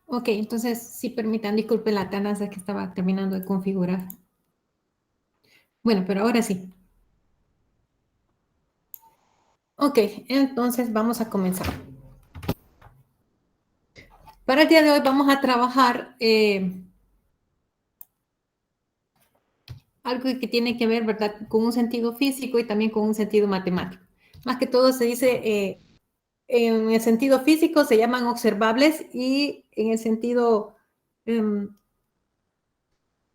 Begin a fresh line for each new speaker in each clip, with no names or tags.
Ok, entonces sí permitan, disculpen la tardanza que estaba terminando de configurar. Bueno, pero ahora sí. Ok, entonces vamos a comenzar. Para el día de hoy vamos a trabajar algo que tiene que ver, ¿verdad?, con un sentido físico y también con un sentido matemático. Más que todo se dice, en el sentido físico se llaman observables y en el sentido de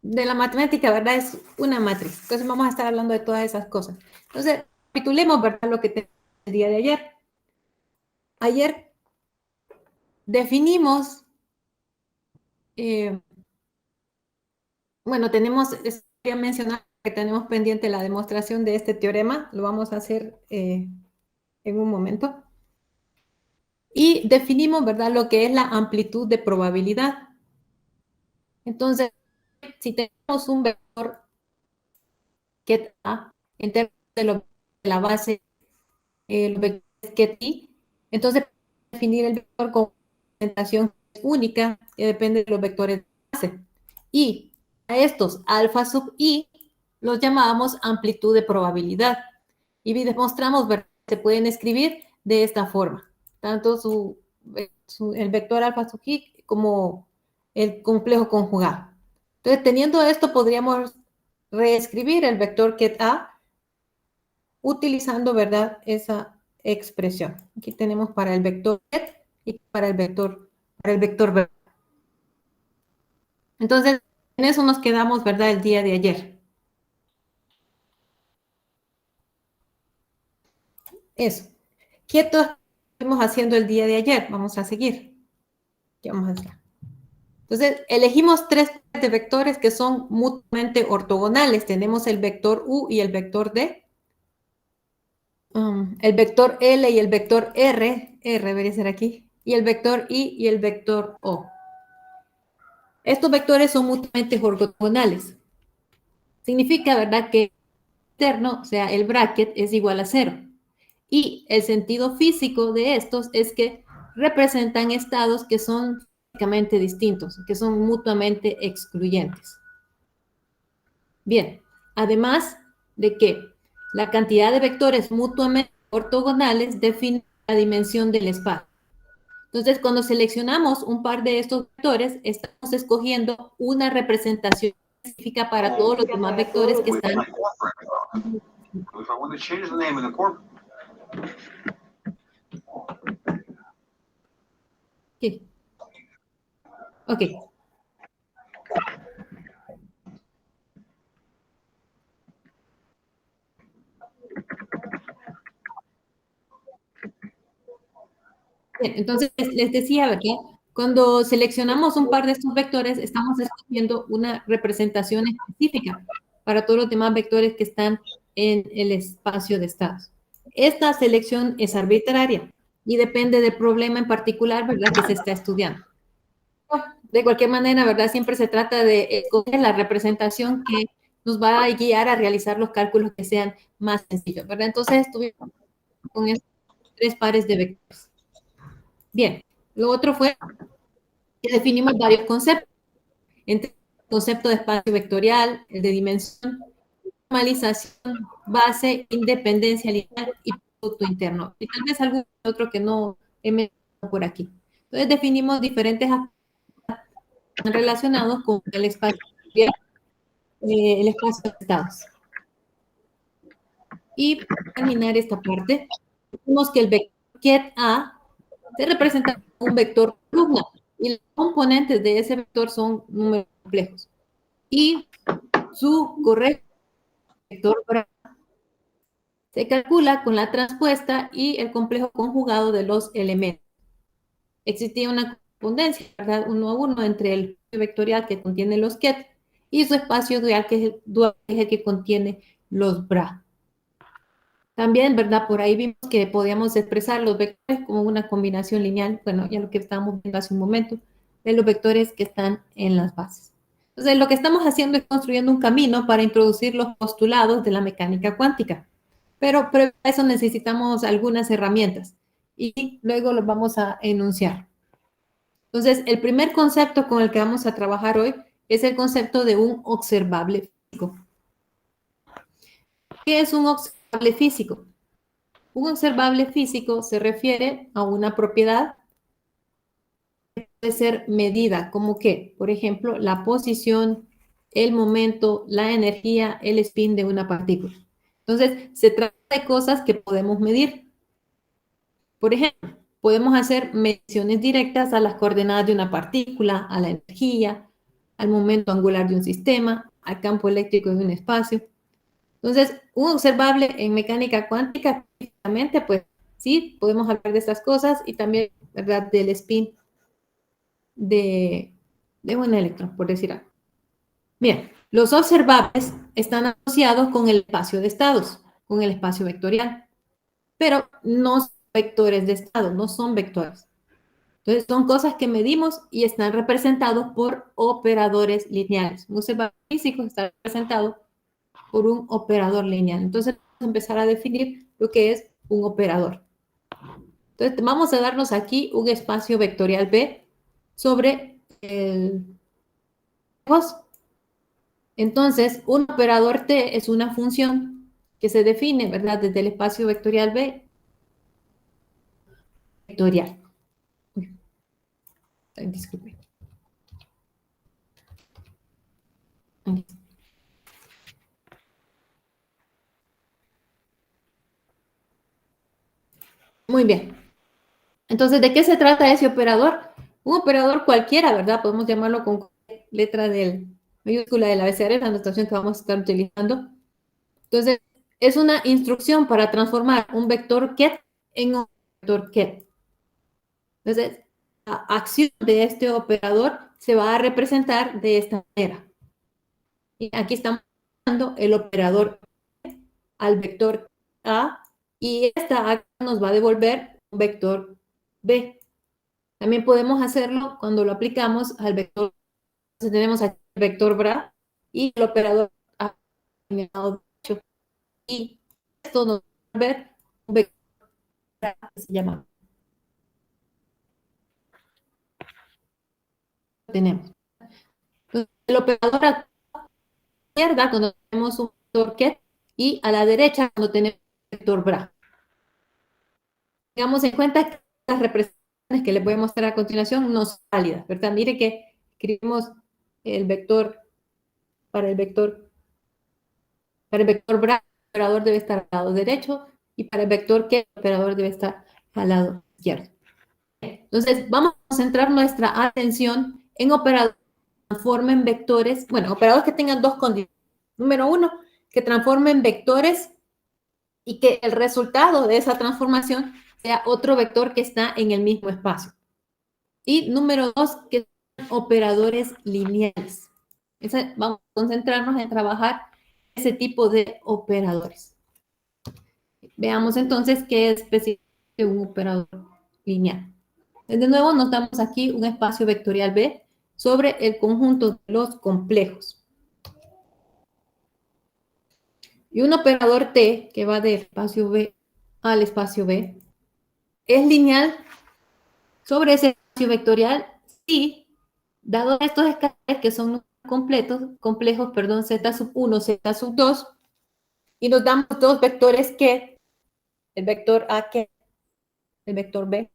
la matemática, ¿verdad?, es una matriz. Entonces vamos a estar hablando de todas esas cosas. Entonces, recapitulemos, ¿verdad?, lo que tenemos el día de ayer. Ayer definimos, eh, bueno, quería mencionar que tenemos pendiente la demostración de este teorema, lo vamos a hacer en un momento. Y definimos, ¿verdad?, lo que es la amplitud de probabilidad. Entonces, si tenemos un vector que A, en términos de la base, los vectores que t, entonces definir el vector con representación única que depende de los vectores de base. Y a estos alfa sub i los llamábamos amplitud de probabilidad. Y demostramos, ¿verdad?, que se pueden escribir de esta forma, tanto el vector alfa sub i como el complejo conjugado. Entonces, teniendo esto, podríamos reescribir el vector ket a utilizando, ¿verdad?, esa expresión. Aquí tenemos para el vector ket y para el vector b. Entonces, en eso nos quedamos, ¿verdad?, el día de ayer. Eso. ¿Qué estuvimos haciendo el día de ayer? Vamos a seguir. ¿Qué vamos a hacer? Entonces, elegimos tres de vectores que son mutuamente ortogonales. Tenemos el vector u y el vector d. El vector L y el vector R debería ser aquí, y el vector I y el vector O. Estos vectores son mutuamente ortogonales. Significa, ¿verdad?, que el interno, o sea, el bracket, es igual a 0. Y el sentido físico de estos es que representan estados que son físicamente distintos, que son mutuamente excluyentes. Bien, además de que la cantidad de vectores mutuamente ortogonales define la dimensión del espacio. Entonces, cuando seleccionamos un par de estos vectores, estamos escogiendo una representación específica para todos los demás vectores que están. ¿Qué? Ok. Bien, entonces, les decía, ¿verdad? Cuando seleccionamos un par de estos vectores, estamos escogiendo una representación específica para todos los demás vectores que están en el espacio de estados. Esta selección es arbitraria y depende del problema en particular, ¿verdad?, que se está estudiando. De cualquier manera, ¿verdad?, siempre se trata de escoger la representación que nos va a guiar a realizar los cálculos que sean más sencillos, ¿verdad? Entonces, estuvimos con estos tres pares de vectores. Bien, lo otro fue que definimos varios conceptos, entre el concepto de espacio vectorial, el de dimensión, normalización, base, independencia lineal y producto interno. Y tal vez algún otro que no he mencionado por aquí. Entonces, definimos diferentes aspectos relacionados con el espacio vectorial, el espacio de estados. Y para terminar esta parte, vemos que el vector ket a se representa como un vector columna y los componentes de ese vector son números complejos. Y su correcto vector bra se calcula con la transpuesta y el complejo conjugado de los elementos. Existía una correspondencia, ¿verdad?, 1 a 1 entre el vectorial que contiene los ket y su espacio dual, que es el que contiene los bra. También, ¿verdad?, por ahí vimos que podíamos expresar los vectores como una combinación lineal, bueno, ya lo que estábamos viendo hace un momento, de los vectores que están en las bases. Entonces, lo que estamos haciendo es construyendo un camino para introducir los postulados de la mecánica cuántica. Pero para eso necesitamos algunas herramientas y luego los vamos a enunciar. Entonces, el primer concepto con el que vamos a trabajar hoy es el concepto de un observable físico. ¿Qué es un observable físico? Un observable físico se refiere a una propiedad que puede ser medida, como que, por ejemplo, la posición, el momento, la energía, el spin de una partícula. Entonces, se trata de cosas que podemos medir. Por ejemplo, podemos hacer mediciones directas a las coordenadas de una partícula, a la energía, al momento angular de un sistema, al campo eléctrico de un espacio. Entonces, un observable en mecánica cuántica, prácticamente, pues sí, podemos hablar de estas cosas y también, ¿verdad?, del spin de un electrón, por decir algo. Bien, los observables están asociados con el espacio de estados, con el espacio vectorial, pero no son vectores de estado, no son vectores. Entonces, son cosas que medimos y están representados por operadores lineales. Un observable físico está representado por un operador lineal. Entonces, vamos a empezar a definir lo que es un operador. Entonces, vamos a darnos aquí un espacio vectorial B sobre el host. Entonces, un operador T es una función que se define, ¿verdad?, desde el espacio vectorial B vectorial. Disculpe. Muy bien. Entonces, ¿de qué se trata ese operador? Un operador cualquiera, ¿verdad? Podemos llamarlo con letra del mayúscula del abecedario, la notación que vamos a estar utilizando. Entonces, es una instrucción para transformar un vector ket en un vector ket. Entonces, la acción de este operador se va a representar de esta manera. Y aquí estamos dando el operador al vector A y esta acción nos va a devolver un vector B. También podemos hacerlo cuando lo aplicamos al vector. Entonces tenemos aquí el vector BRA y el operador A y esto nos va a ver un vector BRA que se llama. Tenemos. Entonces, el operador a la izquierda cuando tenemos un vector ket y a la derecha cuando tenemos un vector BRA. Tengamos en cuenta que las representaciones que les voy a mostrar a continuación no son válidas, ¿verdad? Mire que escribimos el vector para el vector BRA, el operador debe estar al lado derecho y para el vector que el operador debe estar al lado izquierdo. Entonces, vamos a centrar nuestra atención en operadores que transformen vectores, bueno, operadores que tengan dos condiciones. Número uno, que transformen vectores y que el resultado de esa transformación sea otro vector que está en el mismo espacio. Y número dos, que sean operadores lineales. Vamos a concentrarnos en trabajar ese tipo de operadores. Veamos entonces qué es específicamente un operador lineal. De nuevo, nos damos aquí un espacio vectorial B sobre el conjunto de los complejos. Y un operador T, que va del espacio B al espacio B, es lineal sobre ese espacio vectorial si, dado estos escalares que son complejos, perdón, z sub 1, z sub 2, y nos damos dos vectores que, el vector A que, el vector B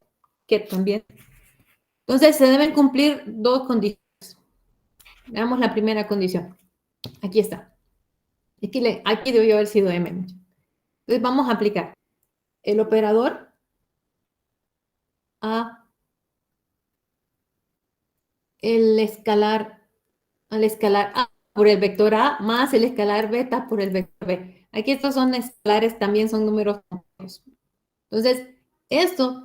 que también. Entonces, se deben cumplir dos condiciones. Veamos la primera condición. Aquí está. Aquí debió haber sido M. Entonces, vamos a aplicar el operador a el escalar, al escalar A por el vector A más el escalar beta por el vector B. Aquí estos son escalares, también son números complejos. Entonces, esto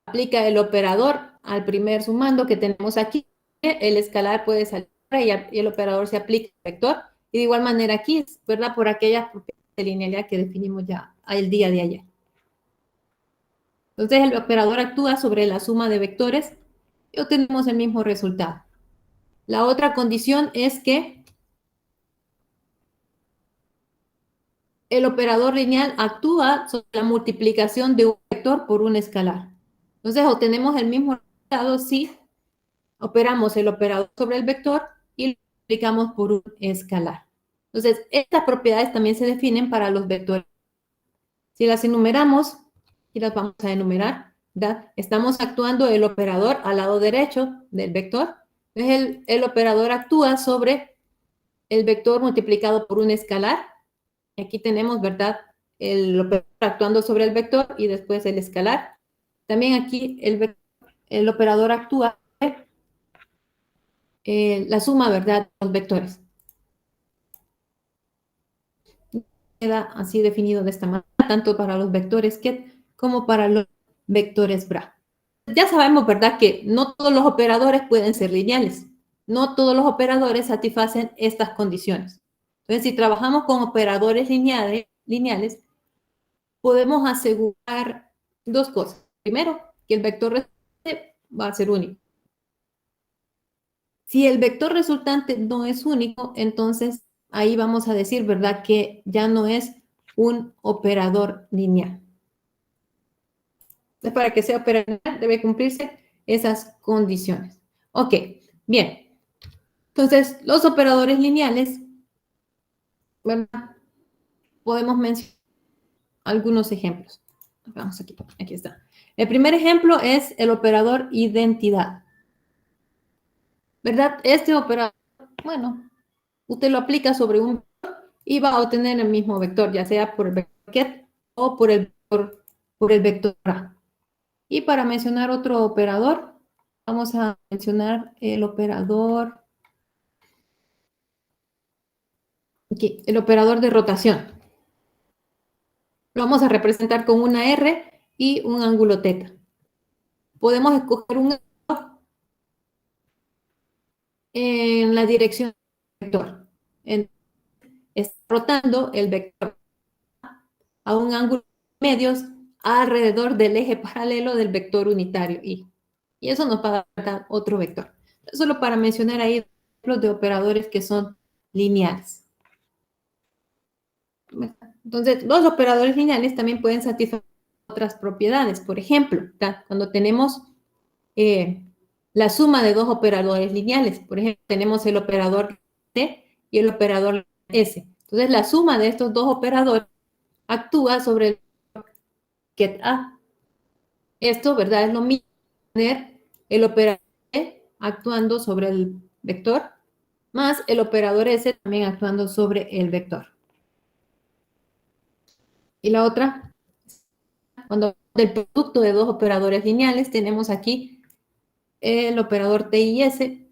aplica el operador al primer sumando que tenemos aquí. El escalar puede salir y el operador se aplica al vector. Y de igual manera aquí, ¿verdad? Por aquella propiedad de linealidad que definimos ya el día de ayer. Entonces, el operador actúa sobre la suma de vectores y obtenemos el mismo resultado. La otra condición es que el operador lineal actúa sobre la multiplicación de un vector por un escalar. Entonces, obtenemos el mismo resultado si operamos el operador sobre el vector y lo multiplicamos por un escalar. Entonces, estas propiedades también se definen para los vectores. Si las enumeramos, y las vamos a enumerar, ¿verdad? Estamos actuando el operador al lado derecho del vector. Entonces, el operador actúa sobre el vector multiplicado por un escalar. Aquí tenemos, ¿verdad? El operador actuando sobre el vector y después el escalar. También aquí el operador actúa la suma, ¿verdad? De los vectores. Queda así definido de esta manera, tanto para los vectores ket como para los vectores bra. Ya sabemos, ¿verdad?, que no todos los operadores pueden ser lineales. No todos los operadores satisfacen estas condiciones. Entonces, si trabajamos con operadores lineales, podemos asegurar dos cosas. Primero, que el vector resultante va a ser único. Si el vector resultante no es único, entonces ahí vamos a decir, ¿verdad?, que ya no es un operador lineal. Entonces, para que sea operador lineal, debe cumplirse esas condiciones. Ok, bien. Entonces, los operadores lineales, ¿verdad?, podemos mencionar algunos ejemplos. Vamos aquí está. El primer ejemplo es el operador identidad. ¿Verdad? Este operador, bueno, usted lo aplica sobre un vector y va a obtener el mismo vector, ya sea por el vector ket o por el vector A. Y para mencionar otro operador, vamos a mencionar el operador, aquí, el operador de rotación. Lo vamos a representar con una R y un ángulo teta. Podemos escoger un ángulo en la dirección del vector. Está rotando el vector a un ángulo de medios alrededor del eje paralelo del vector unitario y eso nos va a dar otro vector. Solo para mencionar ahí ejemplos de operadores que son lineales. Entonces, los operadores lineales también pueden satisfacer otras propiedades. Por ejemplo, cuando tenemos la suma de dos operadores lineales, por ejemplo, tenemos el operador T y el operador S. Entonces, la suma de estos dos operadores actúa sobre el get A. Esto, ¿verdad?, es lo mismo tener el operador E actuando sobre el vector, más el operador S también actuando sobre el vector. Y la otra, cuando del producto de dos operadores lineales, tenemos aquí el operador T y S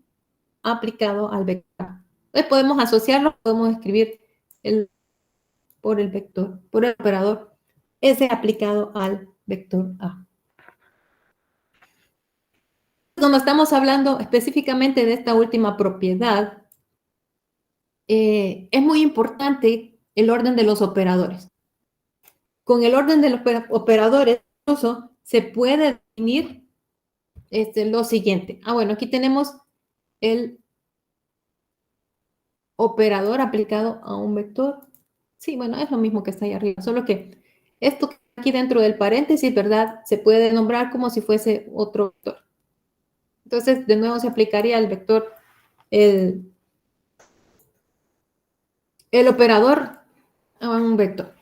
aplicado al vector. Entonces podemos asociarlo, podemos escribir por el vector, por el operador S aplicado al vector A. Cuando estamos hablando específicamente de esta última propiedad, es muy importante el orden de los operadores. Con el orden de los operadores, incluso se puede definir lo siguiente. Bueno, aquí tenemos el operador aplicado a un vector. Sí, bueno, es lo mismo que está ahí arriba, solo que esto aquí dentro del paréntesis, ¿verdad?, se puede nombrar como si fuese otro vector. Entonces, de nuevo se aplicaría el vector, el operador a un vector.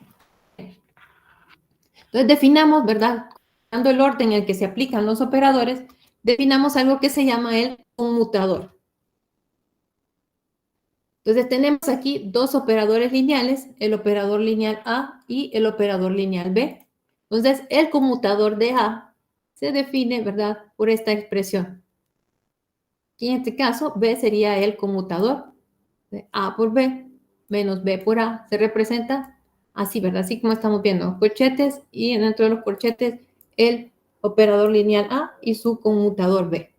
Entonces, definamos, ¿verdad?, dando el orden en el que se aplican los operadores, definamos algo que se llama el conmutador. Entonces, tenemos aquí dos operadores lineales, el operador lineal A y el operador lineal B. Entonces, el conmutador de A se define, ¿verdad?, por esta expresión. Y en este caso, B sería el conmutador de A por B menos B por A. Se representa así, ¿verdad? Así como estamos viendo, los corchetes y dentro de los corchetes el operador lineal A y su conmutador B.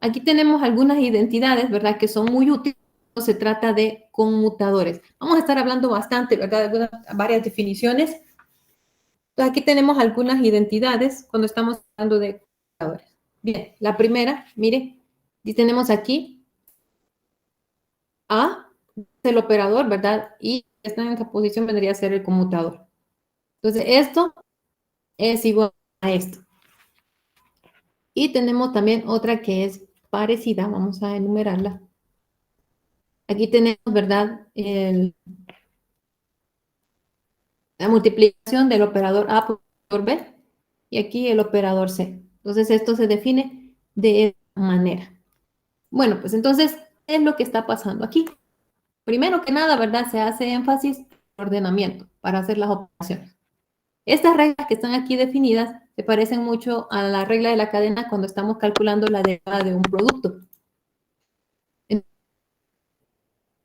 Aquí tenemos algunas identidades, ¿verdad?, que son muy útiles cuando se trata de conmutadores. Vamos a estar hablando bastante, ¿verdad?, de varias definiciones. Entonces, aquí tenemos algunas identidades cuando estamos hablando de conmutadores. Bien, la primera, mire, y tenemos aquí A, el operador, ¿verdad? Y esta en esta posición vendría a ser el conmutador. Entonces, esto es igual a esto. Y tenemos también otra que es parecida, vamos a enumerarla. Aquí tenemos, ¿verdad? La multiplicación del operador A por B y aquí el operador C. Entonces, esto se define de esta manera. Bueno, pues entonces, ¿qué es lo que está pasando aquí? Primero que nada, ¿verdad? Se hace énfasis en el ordenamiento para hacer las operaciones. Estas reglas que están aquí definidas se parecen mucho a la regla de la cadena cuando estamos calculando la derivada de un producto.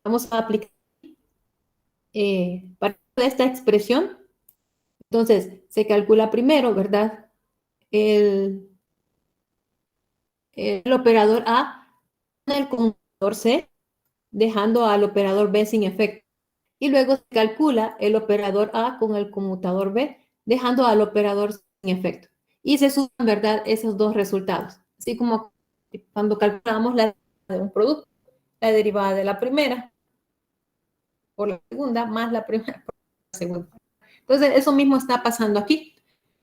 Vamos a aplicar para esta expresión. Entonces, se calcula primero, ¿verdad? El operador A con el conmutador C, dejando al operador B sin efecto. Y luego se calcula el operador A con el conmutador B, dejando al operador sin efecto. Y se suman, ¿verdad?, esos dos resultados. Así como cuando calculamos la derivada de un producto, la derivada de la primera por la segunda, más la primera por la segunda. Entonces, eso mismo está pasando aquí.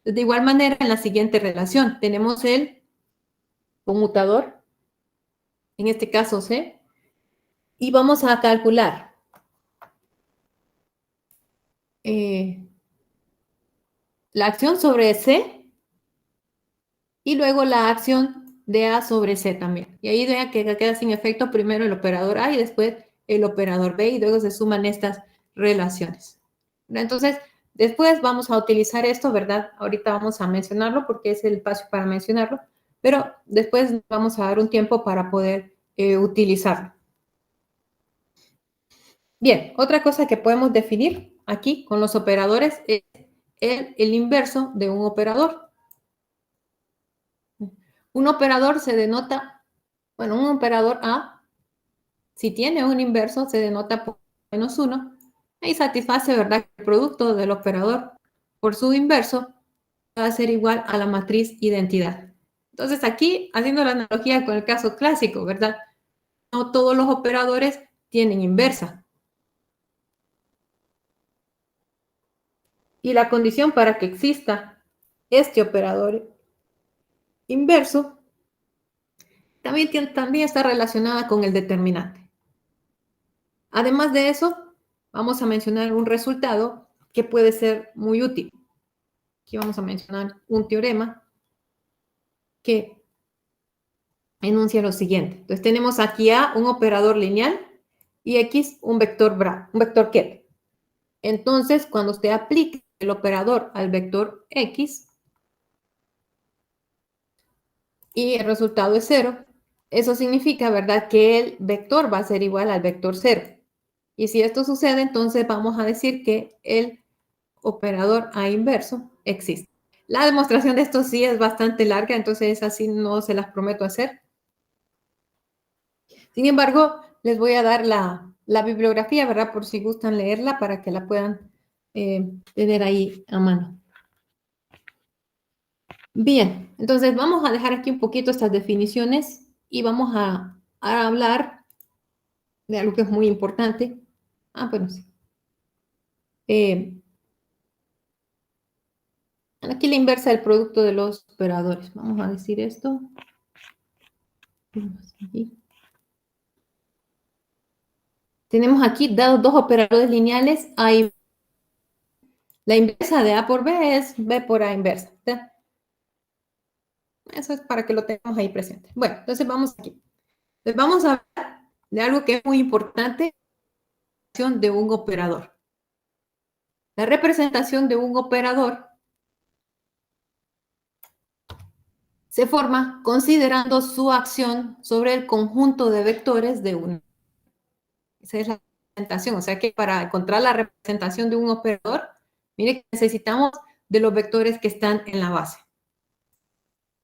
De igual manera, en la siguiente relación, tenemos el conmutador, en este caso C, y vamos a calcular la acción sobre C y luego la acción de A sobre C también. Y ahí vean que queda sin efecto primero el operador A y después el operador B y luego se suman estas relaciones. Entonces, después vamos a utilizar esto, ¿verdad? Ahorita vamos a mencionarlo porque es el paso para mencionarlo, pero después vamos a dar un tiempo para poder utilizarlo. Bien, otra cosa que podemos definir aquí con los operadores es el inverso de un operador. Un operador se denota, bueno, un operador A, si tiene un inverso, se denota por -1 y satisface, ¿verdad?, que el producto del operador por su inverso va a ser igual a la matriz identidad. Entonces aquí, haciendo la analogía con el caso clásico, ¿verdad? No todos los operadores tienen inversa. Y la condición para que exista este operador inverso también está relacionada con el determinante. Además de eso, vamos a mencionar un resultado que puede ser muy útil. Aquí vamos a mencionar un teorema que enuncia lo siguiente. Entonces tenemos aquí A, un operador lineal, y X, un vector ket. Entonces, cuando usted aplique el operador al vector X y el resultado es 0, eso significa, ¿verdad?, que el vector va a ser igual al vector 0. Y si esto sucede, entonces vamos a decir que el operador A inverso existe. La demostración de esto sí es bastante larga, entonces así no se las prometo hacer. Sin embargo, les voy a dar la bibliografía, ¿verdad? Por si gustan leerla para que la puedan tener ahí a mano. Bien, entonces vamos a dejar aquí un poquito estas definiciones y vamos a hablar de algo que es muy importante. Bueno, sí. Aquí la inversa del producto de los operadores. Vamos a decir esto. Tenemos aquí dados dos operadores lineales A y B. La inversa de A por B es B por A inversa. ¿Está? Eso es para que lo tengamos ahí presente. Bueno, entonces vamos aquí. Entonces vamos a hablar de algo que es muy importante, la representación de un operador. La representación de un operador se forma considerando su acción sobre el conjunto de vectores de una. Esa es la representación. O sea que para encontrar la representación de un operador, mire que necesitamos de los vectores que están en la base.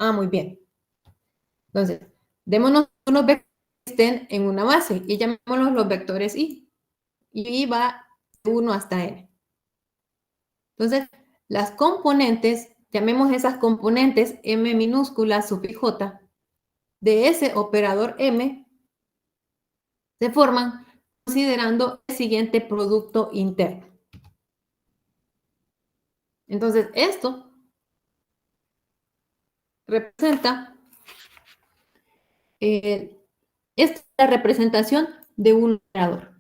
Muy bien. Entonces, démonos unos vectores que estén en una base y llamémoslos los vectores I. Y I va de 1 hasta N. Entonces, las componentes, llamemos esas componentes M minúscula sub J, de ese operador M, se forman considerando el siguiente producto interno. Entonces, esto representa esta es la representación de un operador.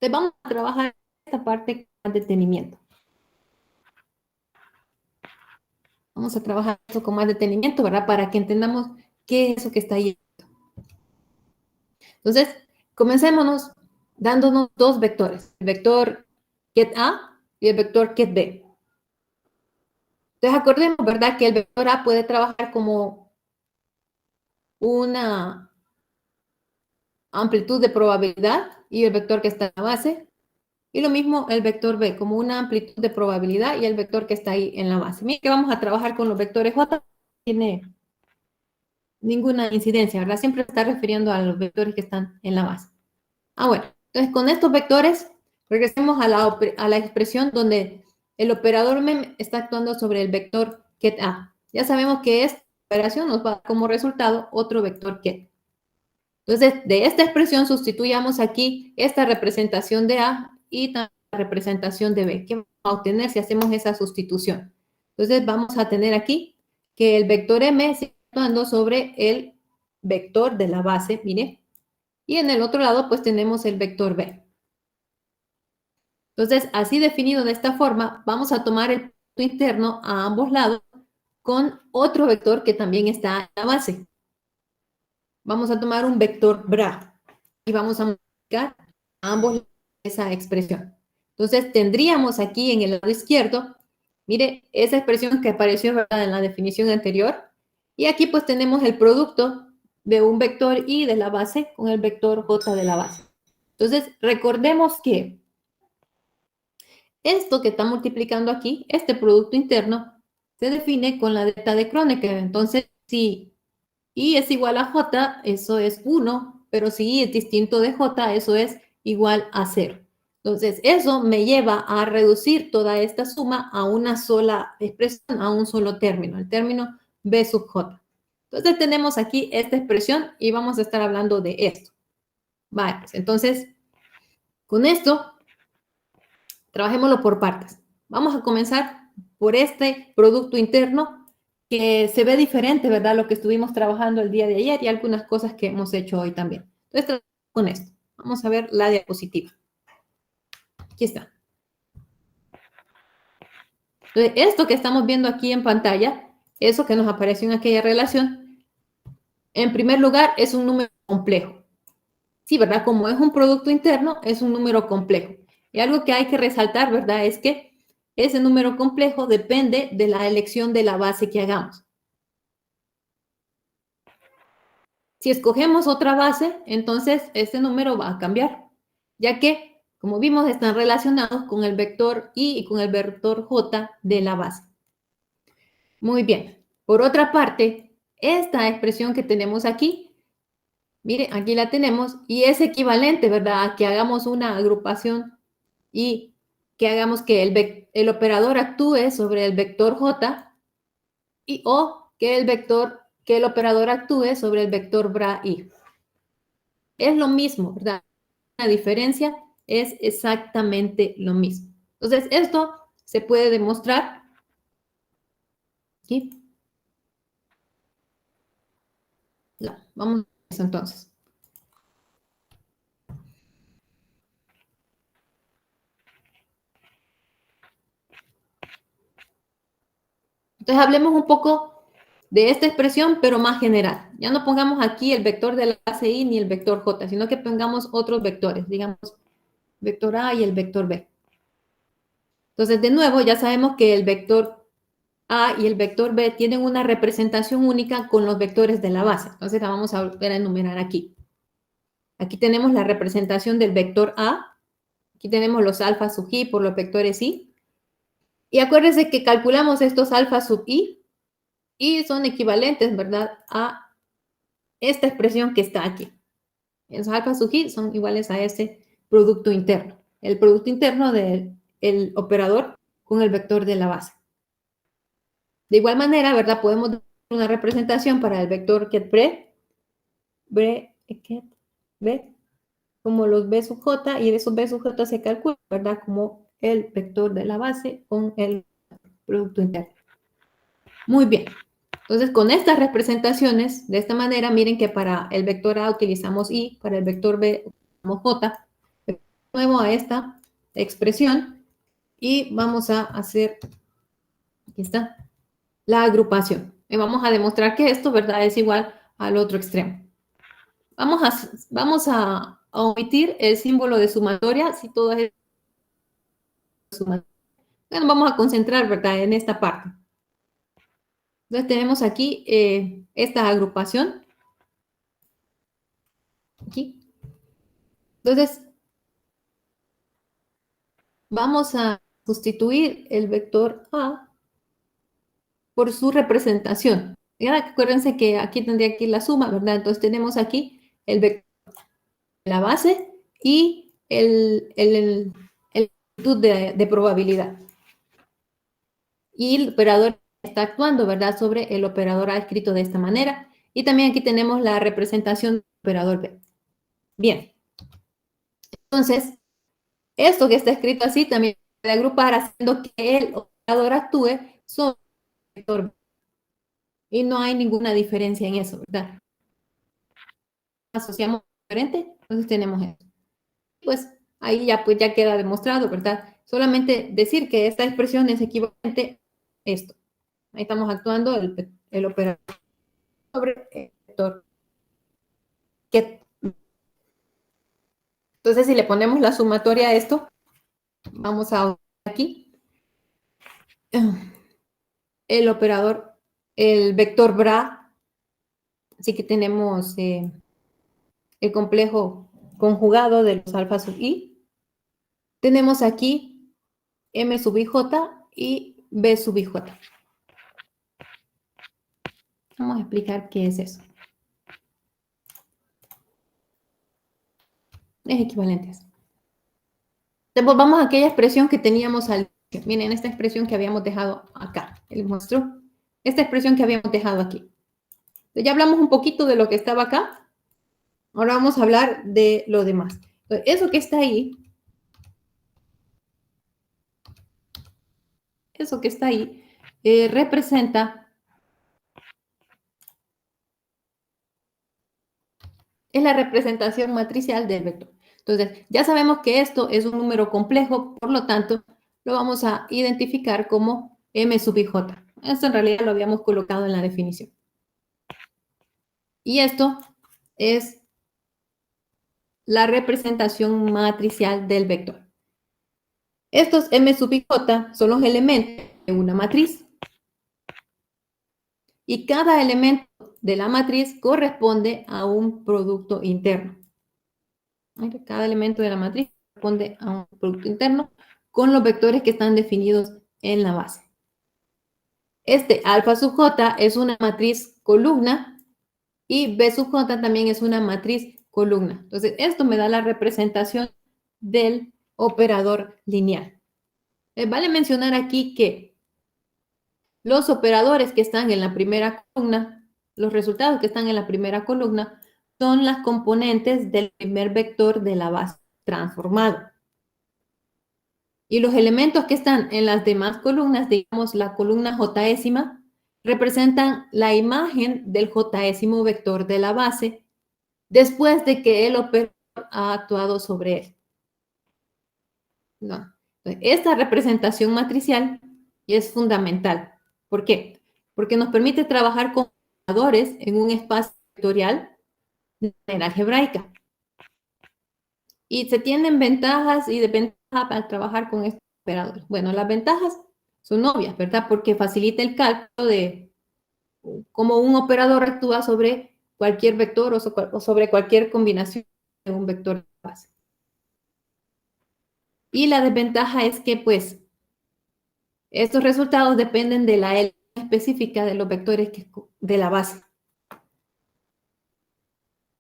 Entonces vamos a trabajar esta parte con más detenimiento. Vamos a trabajar esto con más detenimiento, ¿verdad? Para que entendamos qué es eso que está ahí. Entonces, comencémonos dándonos dos vectores, el vector get A y el vector get B. Entonces, acordemos, ¿verdad? Que el vector A puede trabajar como una amplitud de probabilidad y el vector que está en la base. Y lo mismo el vector B, como una amplitud de probabilidad y el vector que está ahí en la base. Miren que vamos a trabajar con los vectores J, no tiene ninguna incidencia, ¿verdad? Siempre está refiriendo a los vectores que están en la base. Bueno, entonces con estos vectores regresemos a la expresión donde el operador mem está actuando sobre el vector get A. Ya sabemos que esta operación nos va a dar como resultado otro vector get. Entonces, de esta expresión sustituyamos aquí esta representación de A y también la representación de B. ¿Qué vamos a obtener si hacemos esa sustitución? Entonces, vamos a tener aquí que el vector M está actuando sobre el vector de la base, mire, y en el otro lado, pues tenemos el vector B. Entonces, así definido de esta forma, vamos a tomar el producto interno a ambos lados con otro vector que también está en la base. Vamos a tomar un vector BRA y vamos a multiplicar a ambos lados esa expresión. Entonces, tendríamos aquí en el lado izquierdo, mire, esa expresión que apareció, ¿verdad?, en la definición anterior. Y aquí pues tenemos el producto de un vector I de la base con el vector J de la base. Entonces, recordemos que esto que está multiplicando aquí, este producto interno, se define con la delta de Kronecker. Entonces, si I es igual a J, eso es 1, pero si I es distinto de J, eso es igual a 0. Entonces, eso me lleva a reducir toda esta suma a una sola expresión, a un solo término, el término B sub J. Entonces, tenemos aquí esta expresión y vamos a estar hablando de esto. Vale, pues, entonces, con esto, trabajémoslo por partes. Vamos a comenzar por este producto interno que se ve diferente, ¿verdad? Lo que estuvimos trabajando el día de ayer y algunas cosas que hemos hecho hoy también. Entonces, con esto, vamos a ver la diapositiva. Aquí está. Entonces, esto que estamos viendo aquí en pantalla, eso que nos apareció en aquella relación, en primer lugar, es un número complejo. Sí, ¿verdad? Como es un producto interno, es un número complejo. Y algo que hay que resaltar, ¿verdad? Es que ese número complejo depende de la elección de la base que hagamos. Si escogemos otra base, entonces este número va a cambiar, ya que, como vimos, están relacionados con el vector I y con el vector J de la base. Muy bien. Por otra parte, esta expresión que tenemos aquí, mire, aquí la tenemos y es equivalente, ¿verdad?, a que hagamos una agrupación y que hagamos que el operador actúe sobre el vector J o que el operador actúe sobre el vector BRA I. Es lo mismo, ¿verdad? La diferencia es exactamente lo mismo. Entonces, esto se puede demostrar aquí. No, vamos a eso entonces. Entonces, hablemos un poco de esta expresión, pero más general. Ya no pongamos aquí el vector de la base I ni el vector J, sino que pongamos otros vectores, digamos, vector A y el vector B. Entonces, de nuevo, ya sabemos que el vector A y el vector B tienen una representación única con los vectores de la base. Entonces, la vamos a volver a enumerar aquí. Aquí tenemos la representación del vector A. Aquí tenemos los alfa sub i por los vectores i. Y acuérdense que calculamos estos alfa sub i y son equivalentes, ¿verdad?, a esta expresión que está aquí. Los alfa sub i son iguales a ese producto interno. El producto interno del operador con el vector de la base. De igual manera, ¿verdad?, podemos dar una representación para el vector get B, como los B sub J, y de esos B sub J se calcula, ¿verdad?, como el vector de la base con el producto interno. Muy bien. Entonces, con estas representaciones, de esta manera, miren que para el vector A utilizamos I, para el vector B utilizamos J. De nuevo a esta expresión y vamos a hacer, aquí está, la agrupación. Y vamos a demostrar que esto, ¿verdad?, es igual al otro extremo. Vamos a omitir el símbolo de sumatoria, si todo es sumatoria. Bueno, vamos a concentrar, ¿verdad?, en esta parte. Entonces tenemos aquí esta agrupación. Aquí. Entonces, vamos a sustituir el vector A por su representación. Y ahora acuérdense que aquí tendría que ir la suma, ¿verdad? Entonces tenemos aquí el vector de la base y el amplitud de probabilidad. Y el operador está actuando, ¿verdad?, sobre el operador A escrito de esta manera. Y también aquí tenemos la representación del operador B. Bien. Entonces, esto que está escrito así también puede agrupar haciendo que el operador actúe sobre el vector B. Y no hay ninguna diferencia en eso, ¿verdad? Asociamos diferente, entonces tenemos esto. Pues ahí ya, pues, ya queda demostrado, ¿verdad? Solamente decir que esta expresión es equivalente a esto. Ahí estamos actuando el operador sobre el vector. Entonces, si le ponemos la sumatoria a esto, vamos a aquí. El operador, el vector BRA, así que tenemos el complejo conjugado de los alfa sub i. Tenemos aquí m sub ij y b sub ij. Vamos a explicar qué es eso. Es equivalentes. Después vamos a aquella expresión que teníamos al inicio. Miren, esta expresión que habíamos dejado acá. Les muestro. Esta expresión que habíamos dejado aquí. Ya hablamos un poquito de lo que estaba acá. Ahora vamos a hablar de lo demás. Entonces, eso que está ahí, representa, es la representación matricial del vector. Entonces, ya sabemos que esto es un número complejo, por lo tanto, lo vamos a identificar como m sub ij. Esto en realidad lo habíamos colocado en la definición. Y esto es la representación matricial del vector. Estos m sub ij son los elementos de una matriz. Y cada elemento de la matriz corresponde a un producto interno. Cada elemento de la matriz corresponde a un producto interno con los vectores que están definidos en la base. Este alfa sub j es una matriz columna y b sub j también es una matriz columna. Entonces, esto me da la representación del operador lineal. Vale mencionar aquí que los operadores que están en la primera columna, los resultados que están en la primera columna, son las componentes del primer vector de la base transformado. Y los elementos que están en las demás columnas, digamos la columna jésima, representan la imagen del jésimo vector de la base después de que el operador ha actuado sobre él. No. Esta representación matricial es fundamental. ¿Por qué? Porque nos permite trabajar con operadores en un espacio vectorial de manera algebraica. Y se tienen ventajas y desventajas para trabajar con estos operadores. Bueno, las ventajas son obvias, ¿verdad? Porque facilita el cálculo de cómo un operador actúa sobre cualquier vector o sobre cualquier combinación de un vector de base. Y la desventaja es que, pues, estos resultados dependen de la L específica de los vectores de la base.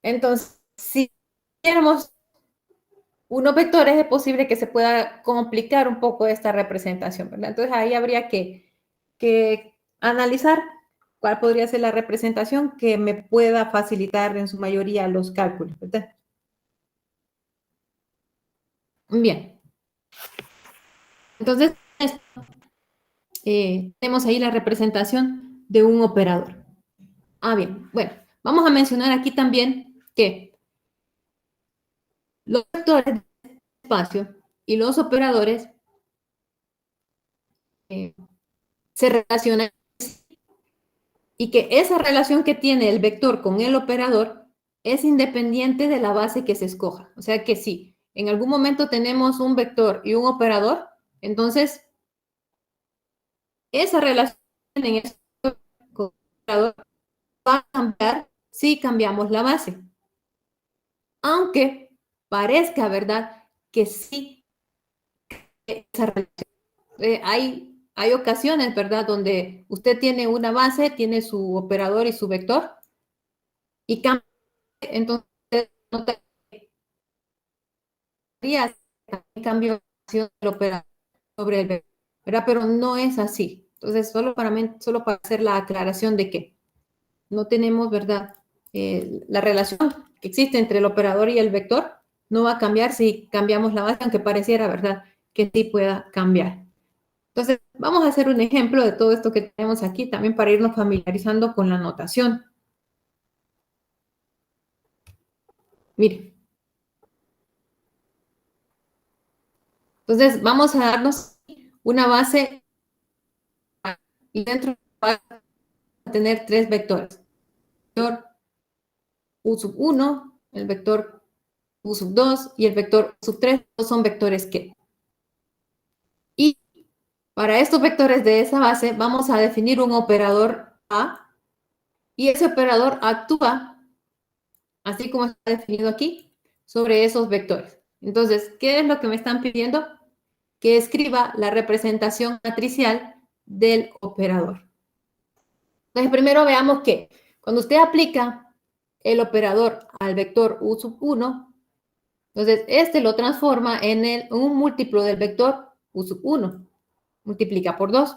Entonces, si queremos unos vectores, es posible que se pueda complicar un poco esta representación, ¿verdad? Entonces, ahí habría que analizar cuál podría ser la representación que me pueda facilitar en su mayoría los cálculos, ¿verdad? Bien. Entonces, tenemos ahí la representación de un operador. Bien, bueno, vamos a mencionar aquí también que los vectores de espacio y los operadores se relacionan y que esa relación que tiene el vector con el operador es independiente de la base que se escoja. O sea que si en algún momento tenemos un vector y un operador, entonces esa relación en el operador va a cambiar si cambiamos la base. Aunque parezca, ¿verdad?, que sí esa relación. Hay ocasiones, ¿verdad?, donde usted tiene una base, tiene su operador y su vector, y cambia, entonces no tendría cambio del operador sobre el vector, ¿verdad? Pero no es así. Entonces, solo para hacer la aclaración de que no tenemos, ¿verdad?, la relación que existe entre el operador y el vector no va a cambiar si cambiamos la base, aunque pareciera, ¿verdad?, que sí pueda cambiar. Entonces, vamos a hacer un ejemplo de todo esto que tenemos aquí, también para irnos familiarizando con la notación. Mire. Entonces, vamos a darnos una base y dentro va a tener tres vectores. El vector U sub 1, el vector U sub 2 y el vector U sub 3, son vectores que. Y para estos vectores de esa base vamos a definir un operador A y ese operador actúa, así como está definido aquí, sobre esos vectores. Entonces, ¿qué es lo que me están pidiendo? Que escriba la representación matricial del operador. Entonces, primero veamos que cuando usted aplica el operador al vector U sub 1, entonces este lo transforma en un múltiplo del vector U sub 1. Multiplica por 2.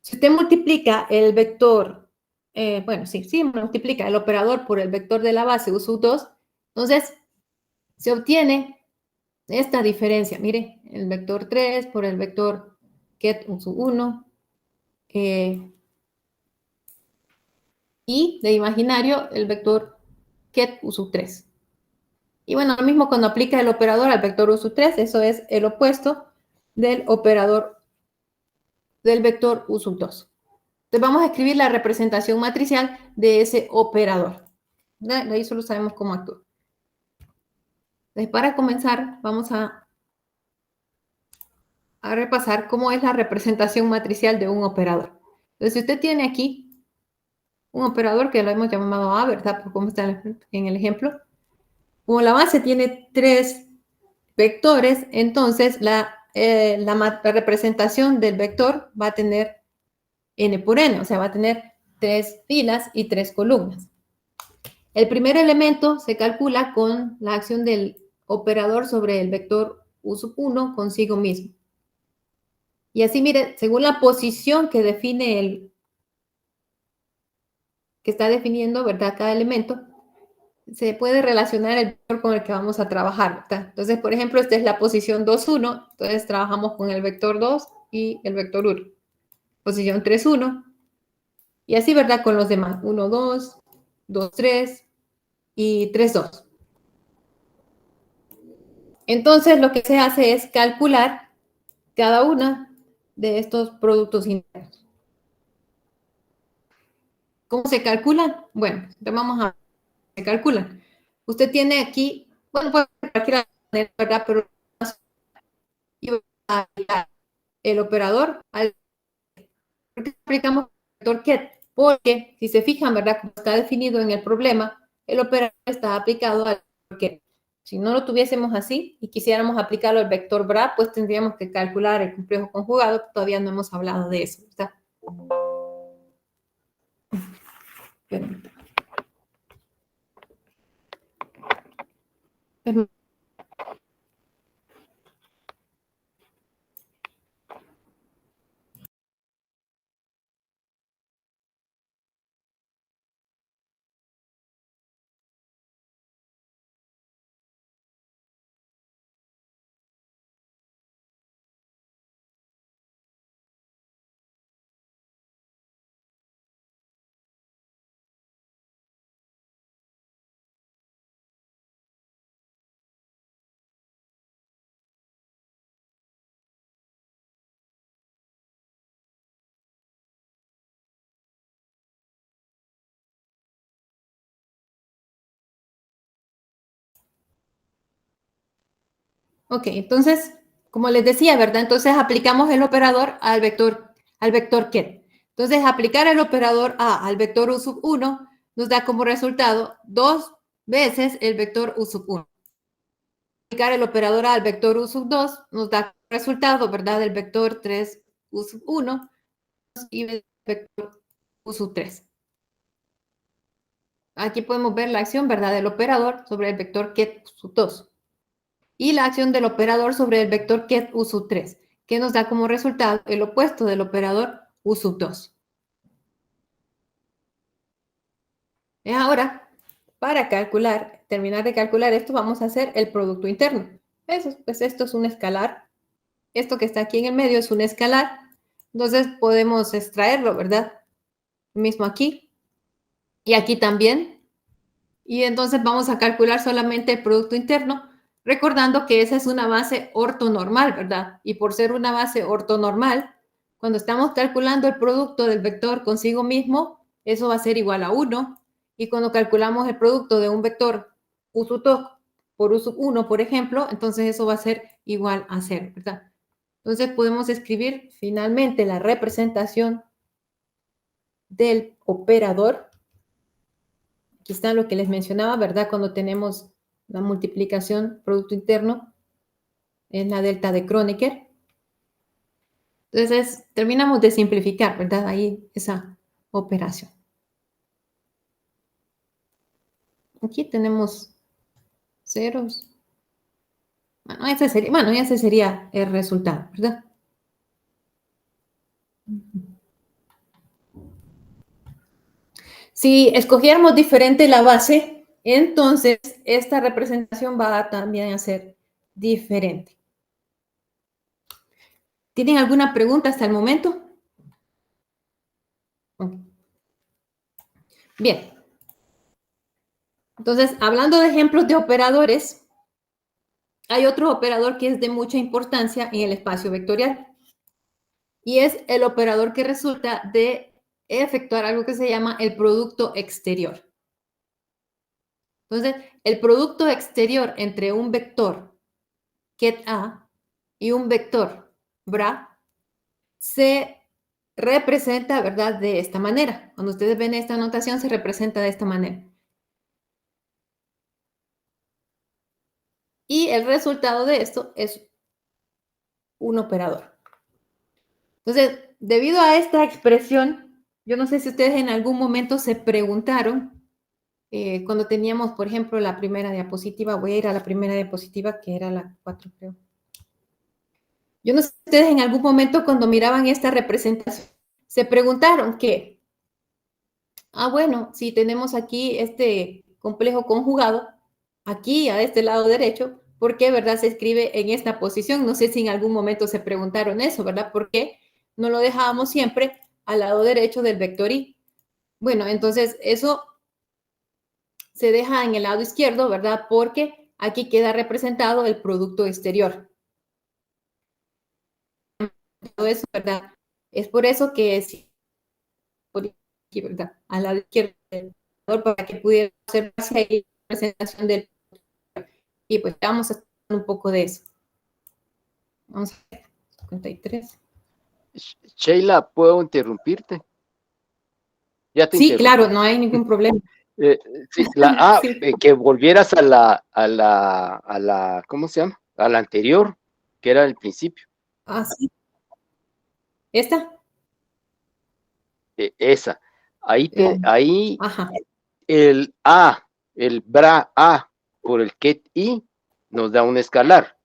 Si usted multiplica el vector, multiplica el operador por el vector de la base U sub 2, entonces se obtiene esta diferencia. Mire, el vector 3 por el vector ket U sub 1, y de imaginario el vector ket U sub 3. Y bueno, lo mismo cuando aplica el operador al vector U sub 3, eso es el opuesto del operador del vector U sub 2. Entonces vamos a escribir la representación matricial de ese operador. De ahí solo sabemos cómo actúa. Entonces, para comenzar, vamos a repasar cómo es la representación matricial de un operador. Entonces, si usted tiene aquí un operador que lo hemos llamado A, ¿verdad? Por cómo está en el ejemplo. Como la base tiene tres vectores, entonces la representación del vector va a tener n por n, o sea, va a tener tres filas y tres columnas. El primer elemento se calcula con la acción del operador sobre el vector U sub 1 consigo mismo. Y así, mire, según la posición que define que está definiendo, ¿verdad?, cada elemento, se puede relacionar el vector con el que vamos a trabajar, ¿verdad? Entonces, por ejemplo, esta es la posición 2, 1, entonces trabajamos con el vector 2 y el vector 1. Posición 3, 1, y así, ¿verdad?, con los demás, 1, 2, 2, 3 y 3, 2. Entonces, lo que se hace es calcular cada una de estos productos internos. ¿Cómo se calculan? Bueno, vamos a se calculan. Usted tiene aquí, bueno, puede cualquier manera, ¿verdad? Pero el operador, ¿por qué aplicamos el vector ket? Porque si se fijan, ¿verdad?, como está definido en el problema, el operador está aplicado al vector ket. Si no lo tuviésemos así y quisiéramos aplicarlo al vector bra, pues tendríamos que calcular el complejo conjugado. Todavía no hemos hablado de eso, ¿verdad? Pero Ok, entonces, como les decía, ¿verdad? Entonces aplicamos el operador al vector ket. Entonces, aplicar el operador A al vector U sub 1 nos da como resultado 2 veces el vector U sub 1. Aplicar el operador A al vector U sub 2 nos da como resultado, ¿verdad? El vector 3 U sub 1 y el vector U sub 3. Aquí podemos ver la acción, ¿verdad? Del operador sobre el vector ket U sub 2. Y la acción del operador sobre el vector ket U sub 3, que nos da como resultado el opuesto del operador U sub 2. Ahora, para terminar de calcular esto, vamos a hacer el producto interno. Pues esto es un escalar. Esto que está aquí en el medio es un escalar. Entonces podemos extraerlo, ¿verdad? Mismo aquí. Y aquí también. Y entonces vamos a calcular solamente el producto interno, recordando que esa es una base ortonormal, ¿verdad? Y por ser una base ortonormal, cuando estamos calculando el producto del vector consigo mismo, eso va a ser igual a 1. Y cuando calculamos el producto de un vector U sub 2 por U sub 1, por ejemplo, entonces eso va a ser igual a 0, ¿verdad? Entonces podemos escribir finalmente la representación del operador. Aquí está lo que les mencionaba, ¿verdad? Cuando tenemos la multiplicación producto interno en la delta de Kronecker. Entonces, terminamos de simplificar, ¿verdad? Ahí esa operación. Aquí tenemos ceros. Bueno, ese sería el resultado, ¿verdad? Si escogiéramos diferente la base, entonces esta representación va también a ser diferente. ¿Tienen alguna pregunta hasta el momento? Bien. Entonces, hablando de ejemplos de operadores, hay otro operador que es de mucha importancia en el espacio vectorial. Y es el operador que resulta de efectuar algo que se llama el producto exterior. Entonces, el producto exterior entre un vector ket A y un vector bra se representa, ¿verdad? De esta manera. Cuando ustedes ven esta notación, se representa de esta manera. Y el resultado de esto es un operador. Entonces, debido a esta expresión, yo no sé si ustedes en algún momento se preguntaron, cuando teníamos, por ejemplo, la primera diapositiva, voy a ir a la primera diapositiva, que era la 4, creo. Yo no sé si ustedes en algún momento cuando miraban esta representación, se preguntaron que, bueno, si tenemos aquí este complejo conjugado, aquí a este lado derecho, ¿por qué, verdad, se escribe en esta posición? No sé si en algún momento se preguntaron eso, ¿verdad? ¿Por qué no lo dejábamos siempre al lado derecho del vector i? Bueno, entonces eso se deja en el lado izquierdo, ¿verdad? Porque aquí queda representado el producto exterior. Todo eso, ¿verdad? Es por eso que es por aquí, ¿verdad? Al lado izquierdo del para que pudiera hacer ahí la presentación del. Y pues vamos a hacer un poco de eso. Vamos a ver, 53.
Sheila, ¿puedo interrumpirte? Ya te
Sí,
interrumpí.
claro, no hay ningún problema.
Sí,
Sí.
que volvieras a la, ¿cómo se llama? A la anterior, que era el principio.
Sí. ¿Esta?
Esa. Ahí
Ajá.
el bra A por el ket I nos da un escalar.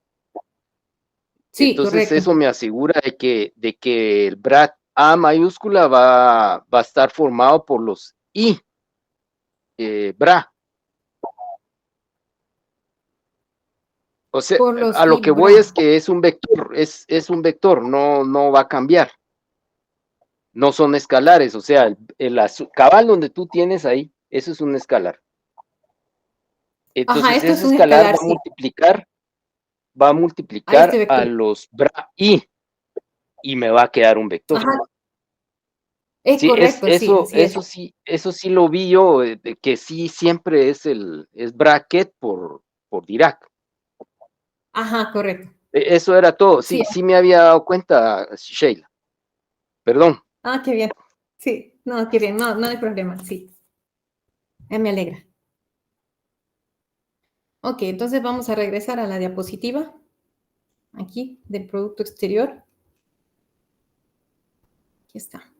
Sí,
Entonces
correcto.
eso me asegura de que el bra A mayúscula va a estar formado por los I, bra. O sea,
Por los
a lo que voy es
Ibra.
que es un vector, es un vector, no va a cambiar. No son escalares, o sea, el cabal donde tú tienes ahí, eso es un escalar.
Ajá,
Entonces
esto es
ese
un
escalar
escalar, sí.
va a
A este
multiplicar a
vector.
los bra y me va a quedar un vector.
Ajá, es
Sí,
correcto, sí, así es.
eso sí lo vi yo, de que sí siempre es bracket por Dirac.
Ajá, correcto.
Eso era todo.
Sí.
Sí, sí me había dado cuenta, Sheila. Perdón.
Ah, qué bien. Sí, no, qué bien, no, no hay problema, sí. Me alegra. Ok, entonces vamos a regresar a la diapositiva, aquí, del producto exterior. Aquí está.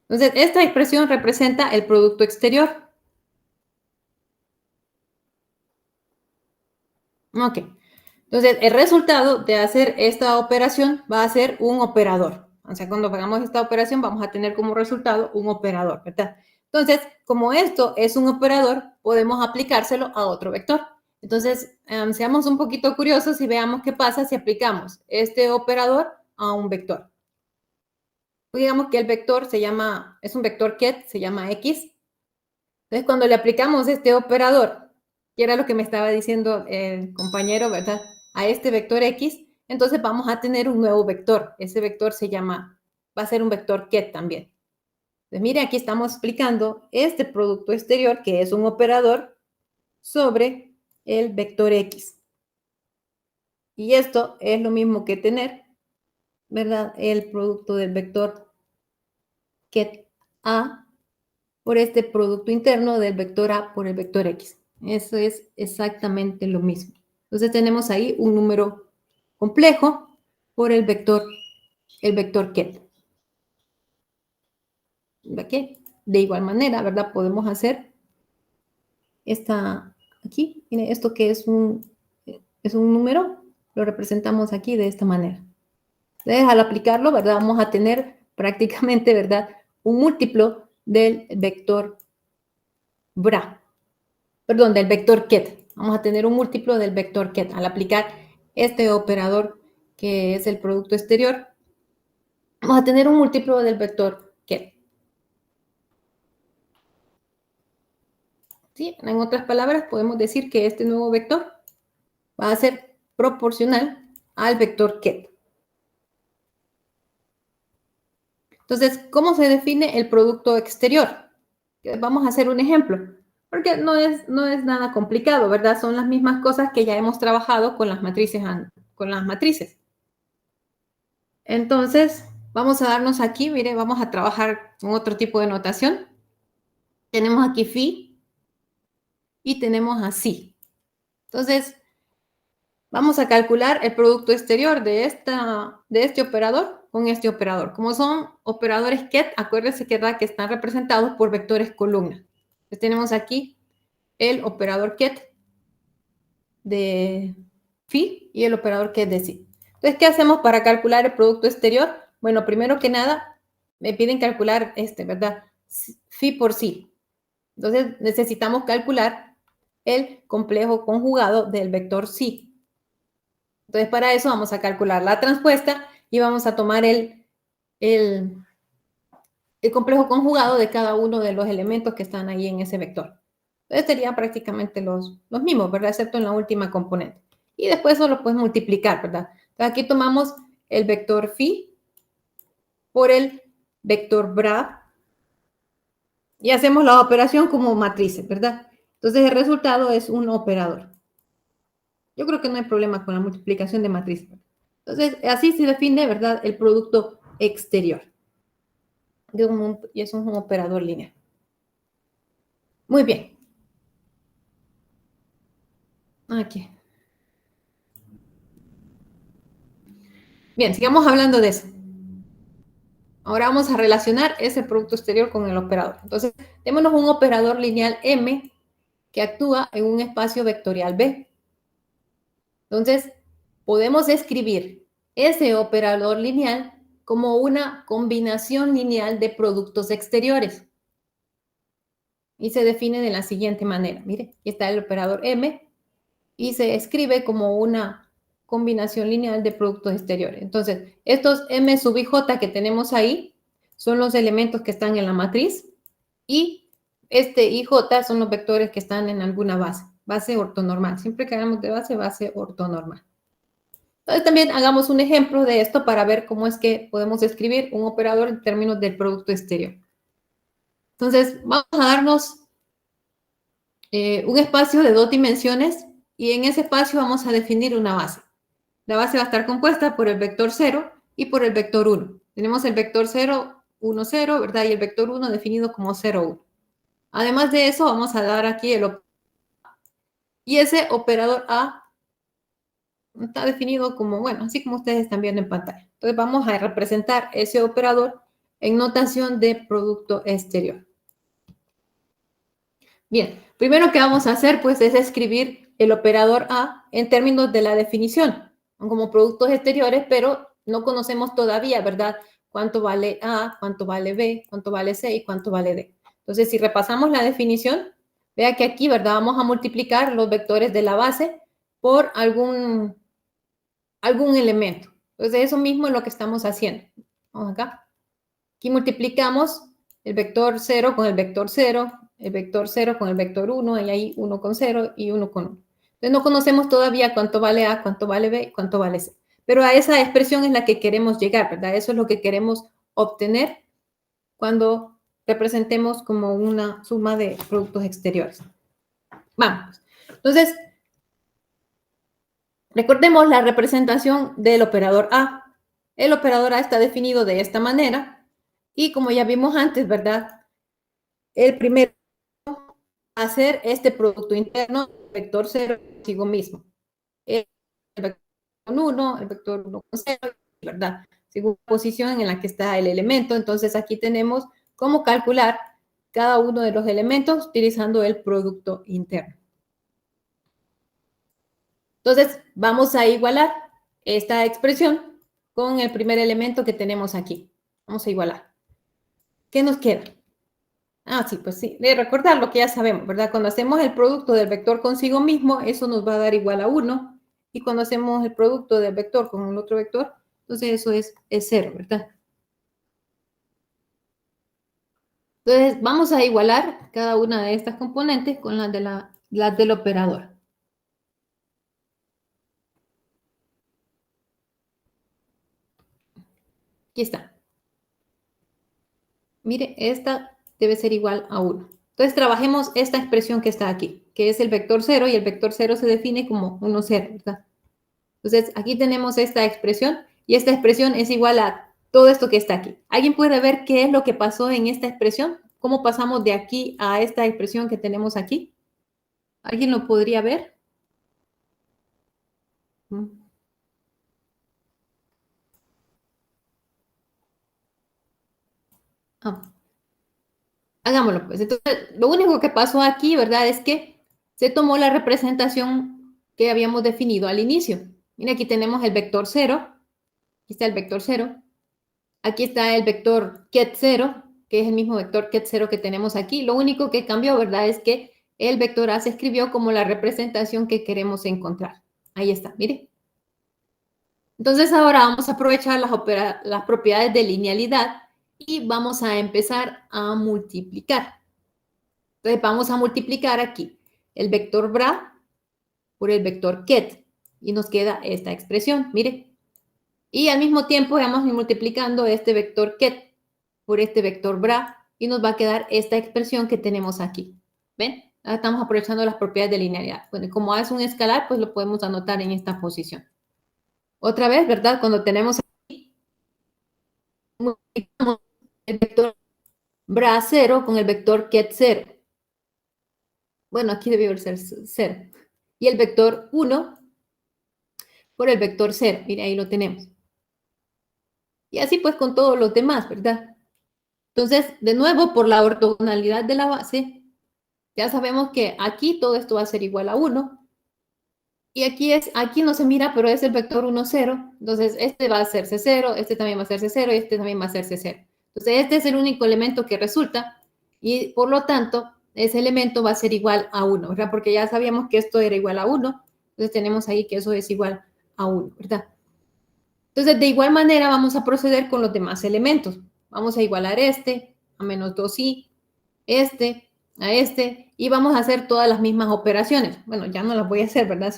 Entonces, esta expresión representa el producto exterior. Ok. Entonces, el resultado de hacer esta operación va a ser un operador. O sea, cuando hagamos esta operación vamos a tener como resultado un operador, ¿verdad? Entonces, como esto es un operador, podemos aplicárselo a otro vector. Entonces, seamos un poquito curiosos y veamos qué pasa si aplicamos este operador a un vector. Digamos que el vector es un vector ket, se llama X. Entonces, cuando le aplicamos este operador, que era lo que me estaba diciendo el compañero, ¿verdad? A este vector X, entonces vamos a tener un nuevo vector. Ese vector va a ser un vector ket también. Entonces, mire, aquí estamos explicando este producto exterior, que es un operador, sobre el vector X. Y esto es lo mismo que tener, ¿verdad? El producto del vector ket A por este producto interno del vector A por el vector X. Eso es exactamente lo mismo. Entonces tenemos ahí un número complejo por el vector ket. ¿Okay? De igual manera, ¿verdad? Podemos hacer aquí, miren, esto que es un número, lo representamos aquí de esta manera. Entonces, al aplicarlo, ¿verdad? Vamos a tener prácticamente, ¿verdad? Un múltiplo del vector bra. Perdón, del vector ket. Vamos a tener un múltiplo del vector ket. Al aplicar este operador que es el producto exterior, vamos a tener un múltiplo del vector ket. ¿Sí? En otras palabras, podemos decir que este nuevo vector va a ser proporcional al vector ket. Entonces, ¿cómo se define el producto exterior? Vamos a hacer un ejemplo, porque no es nada complicado, ¿verdad? Son las mismas cosas que ya hemos trabajado con las matrices. Entonces, vamos a darnos aquí, mire, vamos a trabajar con otro tipo de notación. Tenemos aquí phi y tenemos así. Entonces, vamos a calcular el producto exterior de este operador con este operador. Como son operadores ket, acuérdense que están representados por vectores columna. Entonces, tenemos aquí el operador ket de phi y el operador ket de psi. Entonces, ¿qué hacemos para calcular el producto exterior? Bueno, primero que nada, me piden calcular ¿verdad? Phi por psi. Entonces, necesitamos calcular el complejo conjugado del vector psi. Entonces, para eso vamos a calcular la transpuesta y vamos a tomar el complejo conjugado de cada uno de los elementos que están ahí en ese vector. Entonces, serían prácticamente los mismos, ¿verdad? Excepto en la última componente. Y después eso lo puedes multiplicar, ¿verdad? Entonces, aquí tomamos el vector phi por el vector bra y hacemos la operación como matrices, ¿verdad? Entonces, el resultado es un operador. Yo creo que no hay problema con la multiplicación de matrices. Entonces, así se define, ¿verdad?, el producto exterior. Y es un operador lineal. Muy bien. Aquí. Bien, sigamos hablando de eso. Ahora vamos a relacionar ese producto exterior con el operador. Entonces, démonos un operador lineal M que actúa en un espacio vectorial B. Entonces, podemos escribir ese operador lineal como una combinación lineal de productos exteriores. Y se define de la siguiente manera. Mire, aquí está el operador M y se escribe como una combinación lineal de productos exteriores. Entonces, estos M sub IJ que tenemos ahí son los elementos que están en la matriz y este IJ son los vectores que están en alguna base ortonormal. Siempre que hablamos de base ortonormal. Entonces, también hagamos un ejemplo de esto para ver cómo es que podemos escribir un operador en términos del producto exterior. Entonces, vamos a darnos un espacio de 2 dimensiones y en ese espacio vamos a definir una base. La base va a estar compuesta por el vector 0 y por el vector 1. Tenemos el vector 0, 1, 0, ¿verdad? Y el vector 1 definido como 0, 1. Además de eso, vamos a dar aquí el operador. Y ese operador A está definido como, bueno, así como ustedes están viendo en pantalla. Entonces vamos a representar ese operador en notación de producto exterior. Bien, primero que vamos a hacer pues es escribir el operador A en términos de la definición, como productos exteriores, pero no conocemos todavía, ¿verdad? Cuánto vale A, cuánto vale B, cuánto vale C y cuánto vale D. Entonces, si repasamos la definición, vea que aquí, ¿verdad? Vamos a multiplicar los vectores de la base por algún elemento. Entonces, eso mismo es lo que estamos haciendo. Vamos acá. Aquí multiplicamos el vector 0 con el vector 0, el vector 0 con el vector 1, y ahí 1 con 0 y 1 con 1. Entonces no conocemos todavía cuánto vale A, cuánto vale B, cuánto vale C. Pero a esa expresión es la que queremos llegar, ¿verdad? Eso es lo que queremos obtener cuando representemos como una suma de productos exteriores. Vamos. Entonces, recordemos la representación del operador A. El operador A está definido de esta manera y como ya vimos antes, ¿verdad? El primero hacer este producto interno, vector 0 consigo mismo. El vector 1, el vector 1 con 0, ¿verdad? Según la posición en la que está el elemento. Entonces aquí tenemos cómo calcular cada uno de los elementos utilizando el producto interno. Entonces vamos a igualar esta expresión con el primer elemento que tenemos aquí. Vamos a igualar. ¿Qué nos queda? Ah, sí, pues sí. De recordar lo que ya sabemos, ¿verdad? Cuando hacemos el producto del vector consigo mismo, eso nos va a dar igual a 1. Y cuando hacemos el producto del vector con el otro vector, entonces eso es 0, ¿verdad? Entonces vamos a igualar cada una de estas componentes con las del operador. Aquí está. Mire, esta debe ser igual a 1. Entonces trabajemos esta expresión que está aquí, que es el vector 0, y el vector 0 se define como 1, 0, ¿verdad? Entonces, aquí tenemos esta expresión, y esta expresión es igual a todo esto que está aquí. ¿Alguien puede ver qué es lo que pasó en esta expresión? ¿Cómo pasamos de aquí a esta expresión que tenemos aquí? ¿Alguien lo podría ver? Ah. Hagámoslo, pues. Entonces, lo único que pasó aquí, ¿verdad? Es que se tomó la representación que habíamos definido al inicio. Mira, aquí tenemos el vector 0. Aquí está el vector 0. Aquí está el vector ket 0, que es el mismo vector ket 0 que tenemos aquí. Lo único que cambió, ¿verdad? Es que el vector A se escribió como la representación que queremos encontrar. Ahí está, mire. Entonces ahora vamos a aprovechar las propiedades de linealidad y vamos a empezar a multiplicar. Entonces vamos a multiplicar aquí el vector bra por el vector ket y nos queda esta expresión, mire. Y al mismo tiempo vamos a ir multiplicando este vector ket por este vector bra y nos va a quedar esta expresión que tenemos aquí. ¿Ven? Ahora estamos aprovechando las propiedades de linealidad. Bueno, como es un escalar, pues lo podemos anotar en esta posición. Otra vez, ¿verdad? Cuando tenemos aquí, multiplicamos el vector bra 0 con el vector ket 0. Bueno, aquí debió ser 0. Y el vector 1 por el vector 0. Mire, ahí lo tenemos. Y así pues con todos los demás, ¿verdad? Entonces, de nuevo, por la ortogonalidad de la base, ya sabemos que aquí todo esto va a ser igual a 1. Y aquí no se mira, pero es el vector 1, 0. Entonces, este va a hacerse 0, este también va a hacerse 0 y este también va a hacerse 0. Entonces, este es el único elemento que resulta y por lo tanto, ese elemento va a ser igual a 1, ¿verdad? Porque ya sabíamos que esto era igual a 1. Entonces, tenemos ahí que eso es igual a 1, ¿verdad? Entonces, de igual manera, vamos a proceder con los demás elementos. Vamos a igualar este a menos 2i, este a este, y vamos a hacer todas las mismas operaciones. Bueno, ya no las voy a hacer, ¿verdad?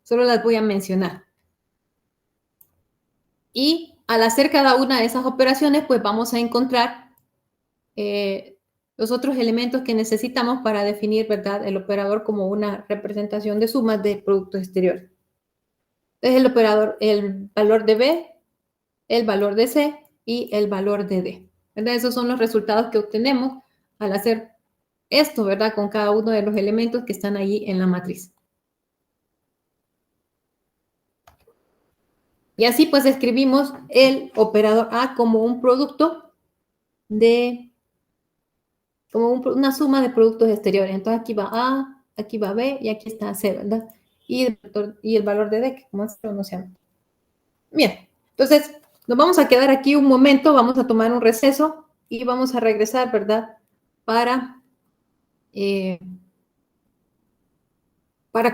Solo las voy a mencionar. Y al hacer cada una de esas operaciones, pues vamos a encontrar los otros elementos que necesitamos para definir, ¿verdad?, el operador como una representación de sumas de productos exteriores. Entonces el operador, el valor de B, el valor de C y el valor de D. ¿Verdad? Esos son los resultados que obtenemos al hacer esto, ¿verdad? Con cada uno de los elementos que están ahí en la matriz. Y así pues escribimos el operador A como un producto de, como una suma de productos exteriores. Entonces aquí va A, aquí va B y aquí está C, ¿verdad? Y el valor de D, que como es pronunciado. Bien, entonces nos vamos a quedar aquí un momento, vamos a tomar un receso y vamos a regresar, ¿verdad? Para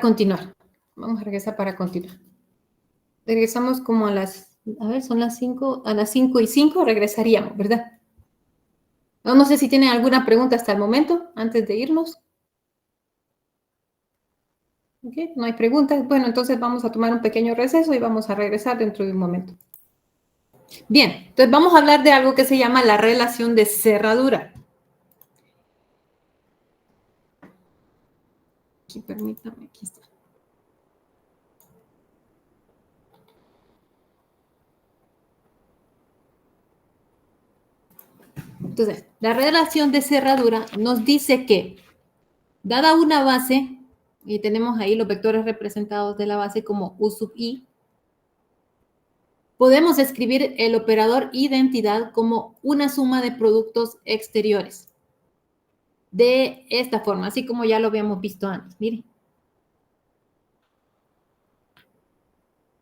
continuar. Vamos a regresar para continuar. Regresamos como a las, a ver, son las 5, a las 5:05 regresaríamos, ¿verdad? No sé si tienen alguna pregunta hasta el momento, antes de irnos. ¿Ok? No hay preguntas. Bueno, entonces vamos a tomar un pequeño receso y vamos a regresar dentro de un momento. Bien, entonces vamos a hablar de algo que se llama la relación de cerradura. Aquí, permítame, aquí está. Entonces, la relación de cerradura nos dice que, dada una base, y tenemos ahí los vectores representados de la base como U sub I, podemos escribir el operador identidad como una suma de productos exteriores. De esta forma, así como ya lo habíamos visto antes. Miren.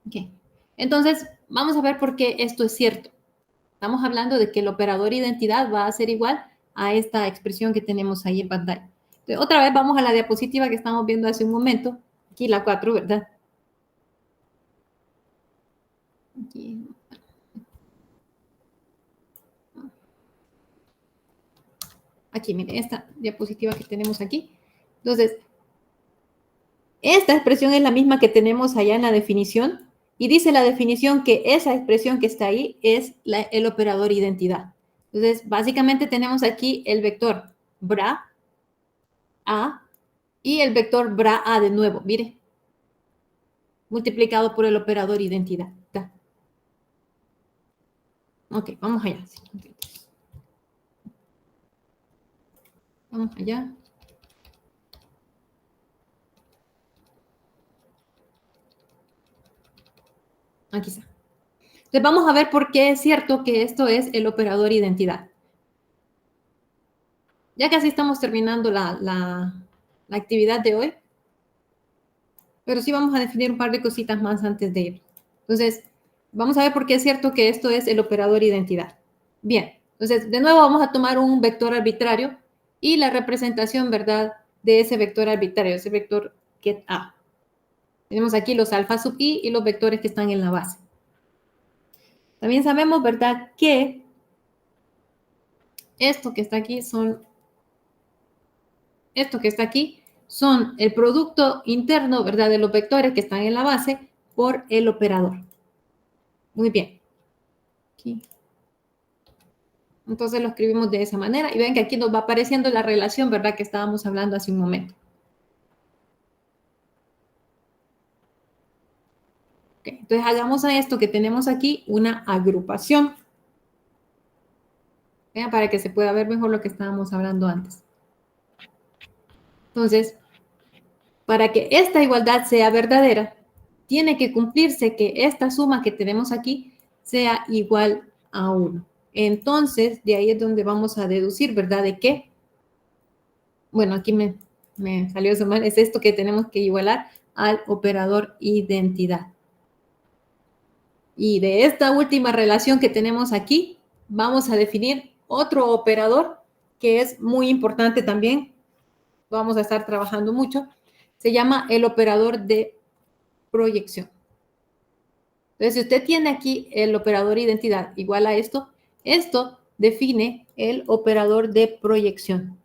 Okay. Entonces, vamos a ver por qué esto es cierto. Estamos hablando de que el operador identidad va a ser igual a esta expresión que tenemos ahí en pantalla. Entonces, otra vez vamos a la diapositiva que estamos viendo hace un momento. Aquí la 4, ¿verdad? Aquí. Aquí, miren, esta diapositiva que tenemos aquí. Entonces, esta expresión es la misma que tenemos allá en la definición y dice la definición que esa expresión que está ahí es el operador identidad. Entonces, básicamente tenemos aquí el vector bra a y el vector bra a de nuevo, mire, multiplicado por el operador identidad. Ok, vamos allá. Vamos allá. Aquí está. Entonces vamos a ver por qué es cierto que esto es el operador identidad. Ya casi estamos terminando la actividad de hoy, pero sí vamos a definir un par de cositas más antes de ir. Entonces, vamos a ver por qué es cierto que esto es el operador identidad. Bien, entonces, de nuevo vamos a tomar un vector arbitrario y la representación, ¿verdad?, de ese vector arbitrario, ese vector get A. Tenemos aquí los alfa sub I y los vectores que están en la base. También sabemos, ¿verdad?, que esto que está aquí son el producto interno, ¿verdad?, de los vectores que están en la base por el operador. Muy bien. Aquí. Entonces lo escribimos de esa manera y ven que aquí nos va apareciendo la relación, ¿verdad?, que estábamos hablando hace un momento. Okay. Entonces hagamos a esto que tenemos aquí una agrupación. ¿Vean? Para que se pueda ver mejor lo que estábamos hablando antes. Entonces, para que esta igualdad sea verdadera, tiene que cumplirse que esta suma que tenemos aquí sea igual a 1. Entonces, de ahí es donde vamos a deducir, ¿verdad? De qué. Bueno, aquí me salió eso mal. Es esto que tenemos que igualar al operador identidad. Y de esta última relación que tenemos aquí, vamos a definir otro operador que es muy importante también. Vamos a estar trabajando mucho. Se llama el operador de proyección. Entonces, si usted tiene aquí el operador identidad igual a esto, esto define el operador de proyección.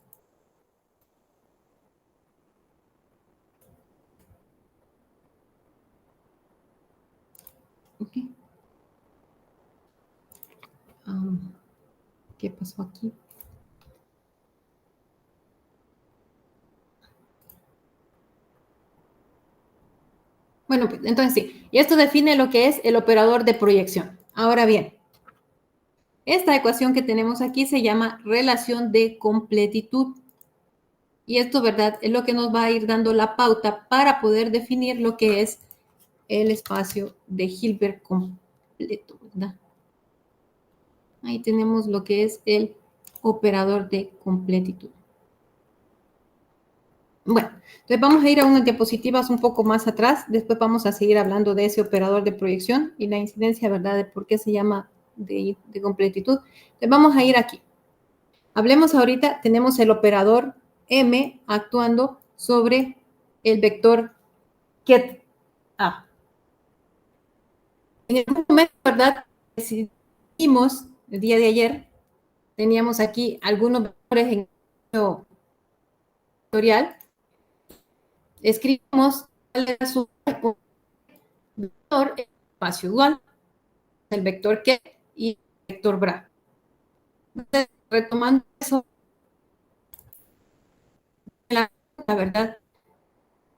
Okay. ¿Qué pasó aquí? Bueno, pues, entonces sí. Y esto define lo que es el operador de proyección. Ahora bien, esta ecuación que tenemos aquí se llama relación de completitud. Y esto, ¿verdad? Es lo que nos va a ir dando la pauta para poder definir lo que es el espacio de Hilbert completo, ¿verdad? Ahí tenemos lo que es el operador de completitud. Bueno, entonces vamos a ir a unas diapositivas un poco más atrás. Después vamos a seguir hablando de ese operador de proyección y la incidencia, ¿verdad? De por qué se llama de completitud. Entonces vamos a ir aquí. Hablemos ahorita, tenemos el operador M actuando sobre el vector ket A. En el momento, ¿verdad? Decidimos el día de ayer, teníamos aquí algunos vectores en el vectorial. Escribimos cuál era su vector, el espacio dual, el vector ket y el vector bra. Entonces, retomando eso, la verdad,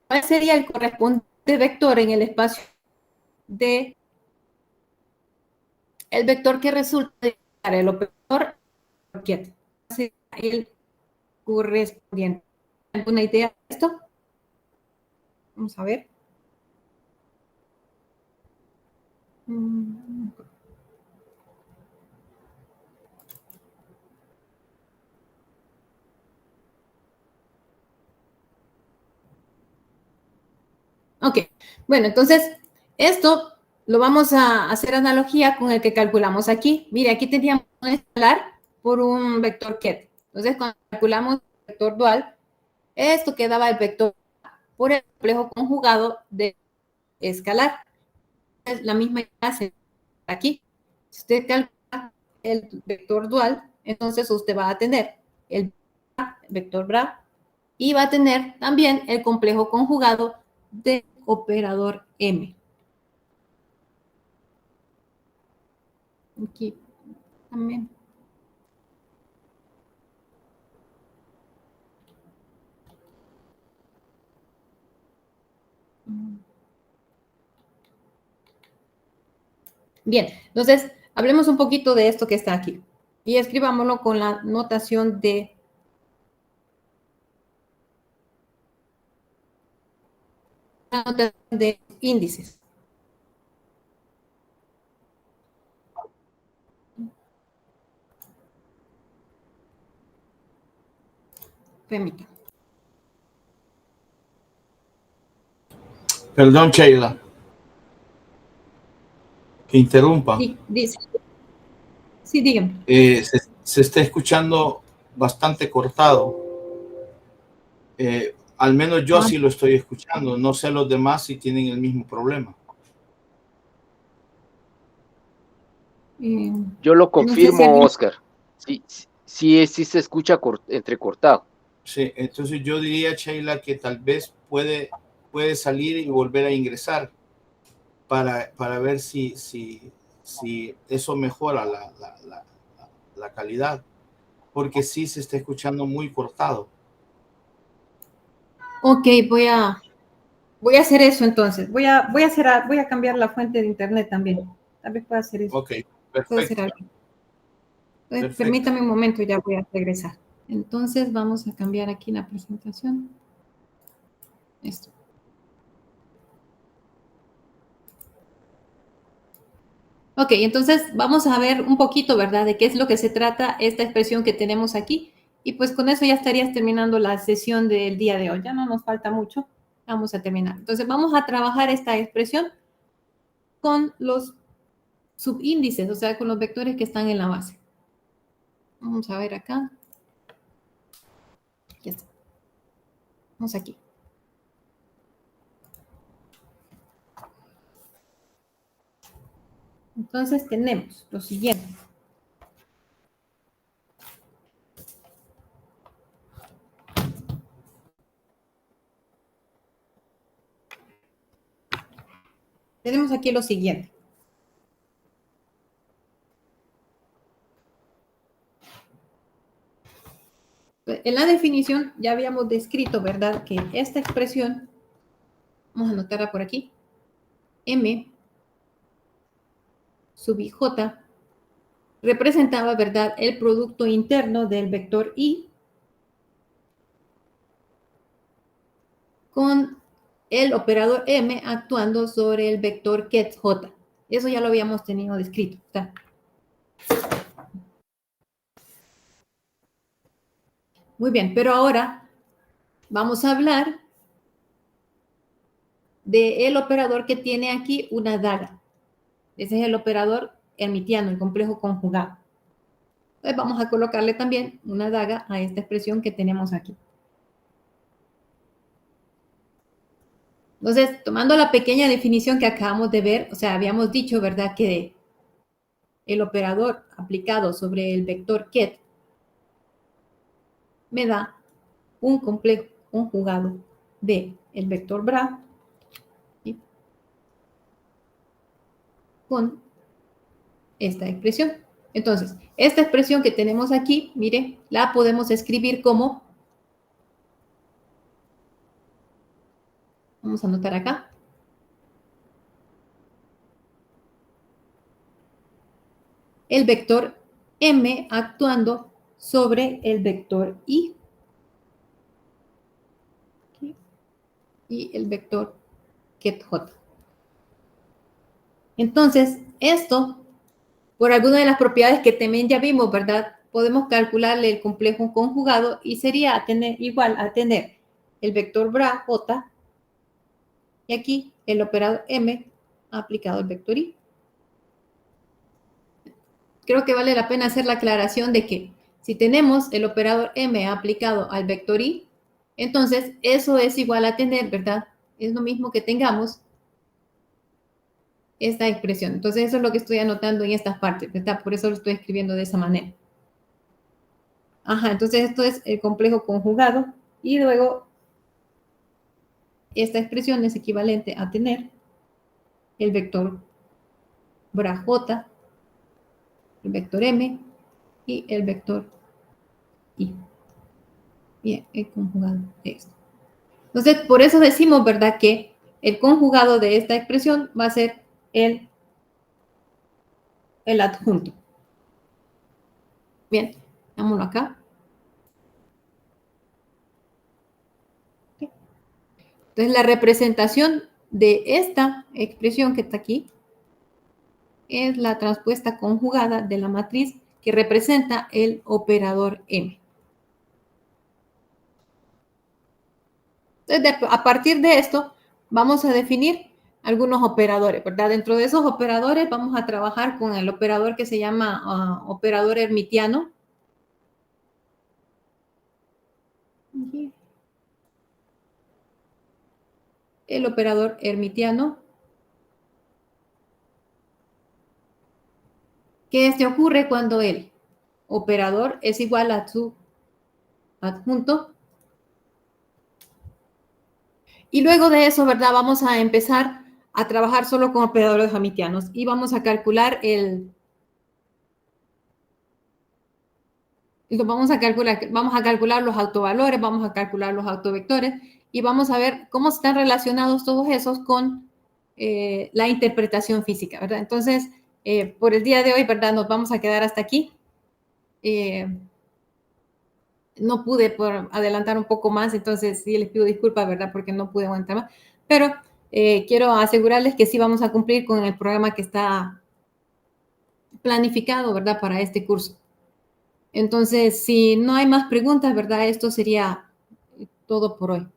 ¿cuál sería el correspondiente vector en el espacio de el vector que resulta de el operador ket? ¿Cuál sería el correspondiente? ¿Alguna idea de esto? Vamos a ver. Ok, bueno, entonces esto lo vamos a hacer analogía con el que calculamos aquí. Mire, aquí teníamos un escalar por un vector ket. Entonces, cuando calculamos el vector dual, esto quedaba el vector por el complejo conjugado de escalar. Es la misma clase aquí. Si usted calcula el vector dual, entonces usted va a tener el vector bra y va a tener también el complejo conjugado de operador M. Aquí también. Bien, entonces hablemos un poquito de esto que está aquí y escribámoslo con la notación de índices. Permítanme.
Perdón, Sheila, que interrumpa.
Dice. Sí, dígame.
Se está escuchando bastante cortado. Al menos yo sí lo estoy escuchando. No sé los demás si tienen el mismo problema.
Yo lo confirmo,
No sé si
Oscar. Sí se escucha entrecortado.
Sí, entonces yo diría, Sheila, que tal vez puede salir y volver a ingresar para ver si eso mejora la calidad, porque sí se está escuchando muy cortado.
Ok, voy a hacer eso entonces. Voy a cambiar la fuente de internet también. Tal vez pueda hacer eso.
Ok, perfecto.
Entonces, permítame un momento, ya voy a regresar. Entonces, vamos a cambiar aquí la presentación. Esto. Ok, entonces vamos a ver un poquito, ¿verdad?, de qué es lo que se trata esta expresión que tenemos aquí. Y pues con eso ya estarías terminando la sesión del día de hoy. Ya no nos falta mucho. Vamos a terminar. Entonces, vamos a trabajar esta expresión con los subíndices, o sea, con los vectores que están en la base. Vamos a ver acá. Ya está. Vamos aquí. Entonces tenemos lo siguiente. Tenemos aquí lo siguiente. En la definición ya habíamos descrito, ¿verdad?, que esta expresión, vamos a anotarla por aquí, M sub I J representaba, ¿verdad?, el producto interno del vector I con el operador M actuando sobre el vector ket J. Eso ya lo habíamos tenido descrito. ¿Está? Muy bien, pero ahora vamos a hablar del operador que tiene aquí una daga. Ese es el operador hermitiano, el complejo conjugado. Entonces vamos a colocarle también una daga a esta expresión que tenemos aquí. Entonces, tomando la pequeña definición que acabamos de ver, o sea, habíamos dicho, ¿verdad?, que el operador aplicado sobre el vector ket me da un complejo conjugado de el vector bra, ¿sí?, con esta expresión. Entonces, esta expresión que tenemos aquí, mire, la podemos escribir como, vamos a anotar acá, el vector M actuando sobre el vector I. ¿Sí? Y el vector ket J. Entonces, esto, por alguna de las propiedades que también ya vimos, ¿verdad?, podemos calcularle el complejo conjugado y sería igual a tener el vector bra J y aquí el operador M aplicado al vector I. Creo que vale la pena hacer la aclaración de que si tenemos el operador M aplicado al vector I, entonces eso es igual a tener, ¿verdad?, es lo mismo que tengamos esta expresión. Entonces eso es lo que estoy anotando en estas partes, ¿verdad? Por eso lo estoy escribiendo de esa manera. Ajá, entonces esto es el complejo conjugado y luego esta expresión es equivalente a tener el vector bra J, el vector M y el vector I. Bien, el conjugado de esto. Entonces, por eso decimos, ¿verdad?, que el conjugado de esta expresión va a ser el adjunto. Bien, vámonos acá. Entonces, la representación de esta expresión que está aquí es la transpuesta conjugada de la matriz que representa el operador M. Entonces, a partir de esto, vamos a definir algunos operadores, ¿verdad? Dentro de esos operadores vamos a trabajar con el operador que se llama operador hermitiano. El operador hermitiano, que este ocurre cuando el operador es igual a su adjunto. Y luego de eso, ¿verdad?, vamos a empezar a trabajar solo con operadores hermitianos y vamos a calcular vamos a calcular los autovalores, vamos a calcular los autovectores y vamos a ver cómo están relacionados todos esos con la interpretación física, ¿verdad? Entonces, por el día de hoy, ¿verdad?, nos vamos a quedar hasta aquí. No pude adelantar un poco más, entonces sí les pido disculpas, ¿verdad?, porque no pude aguantar más, pero quiero asegurarles que sí vamos a cumplir con el programa que está planificado, ¿verdad?, para este curso. Entonces, si no hay más preguntas, ¿verdad?, esto sería todo por hoy.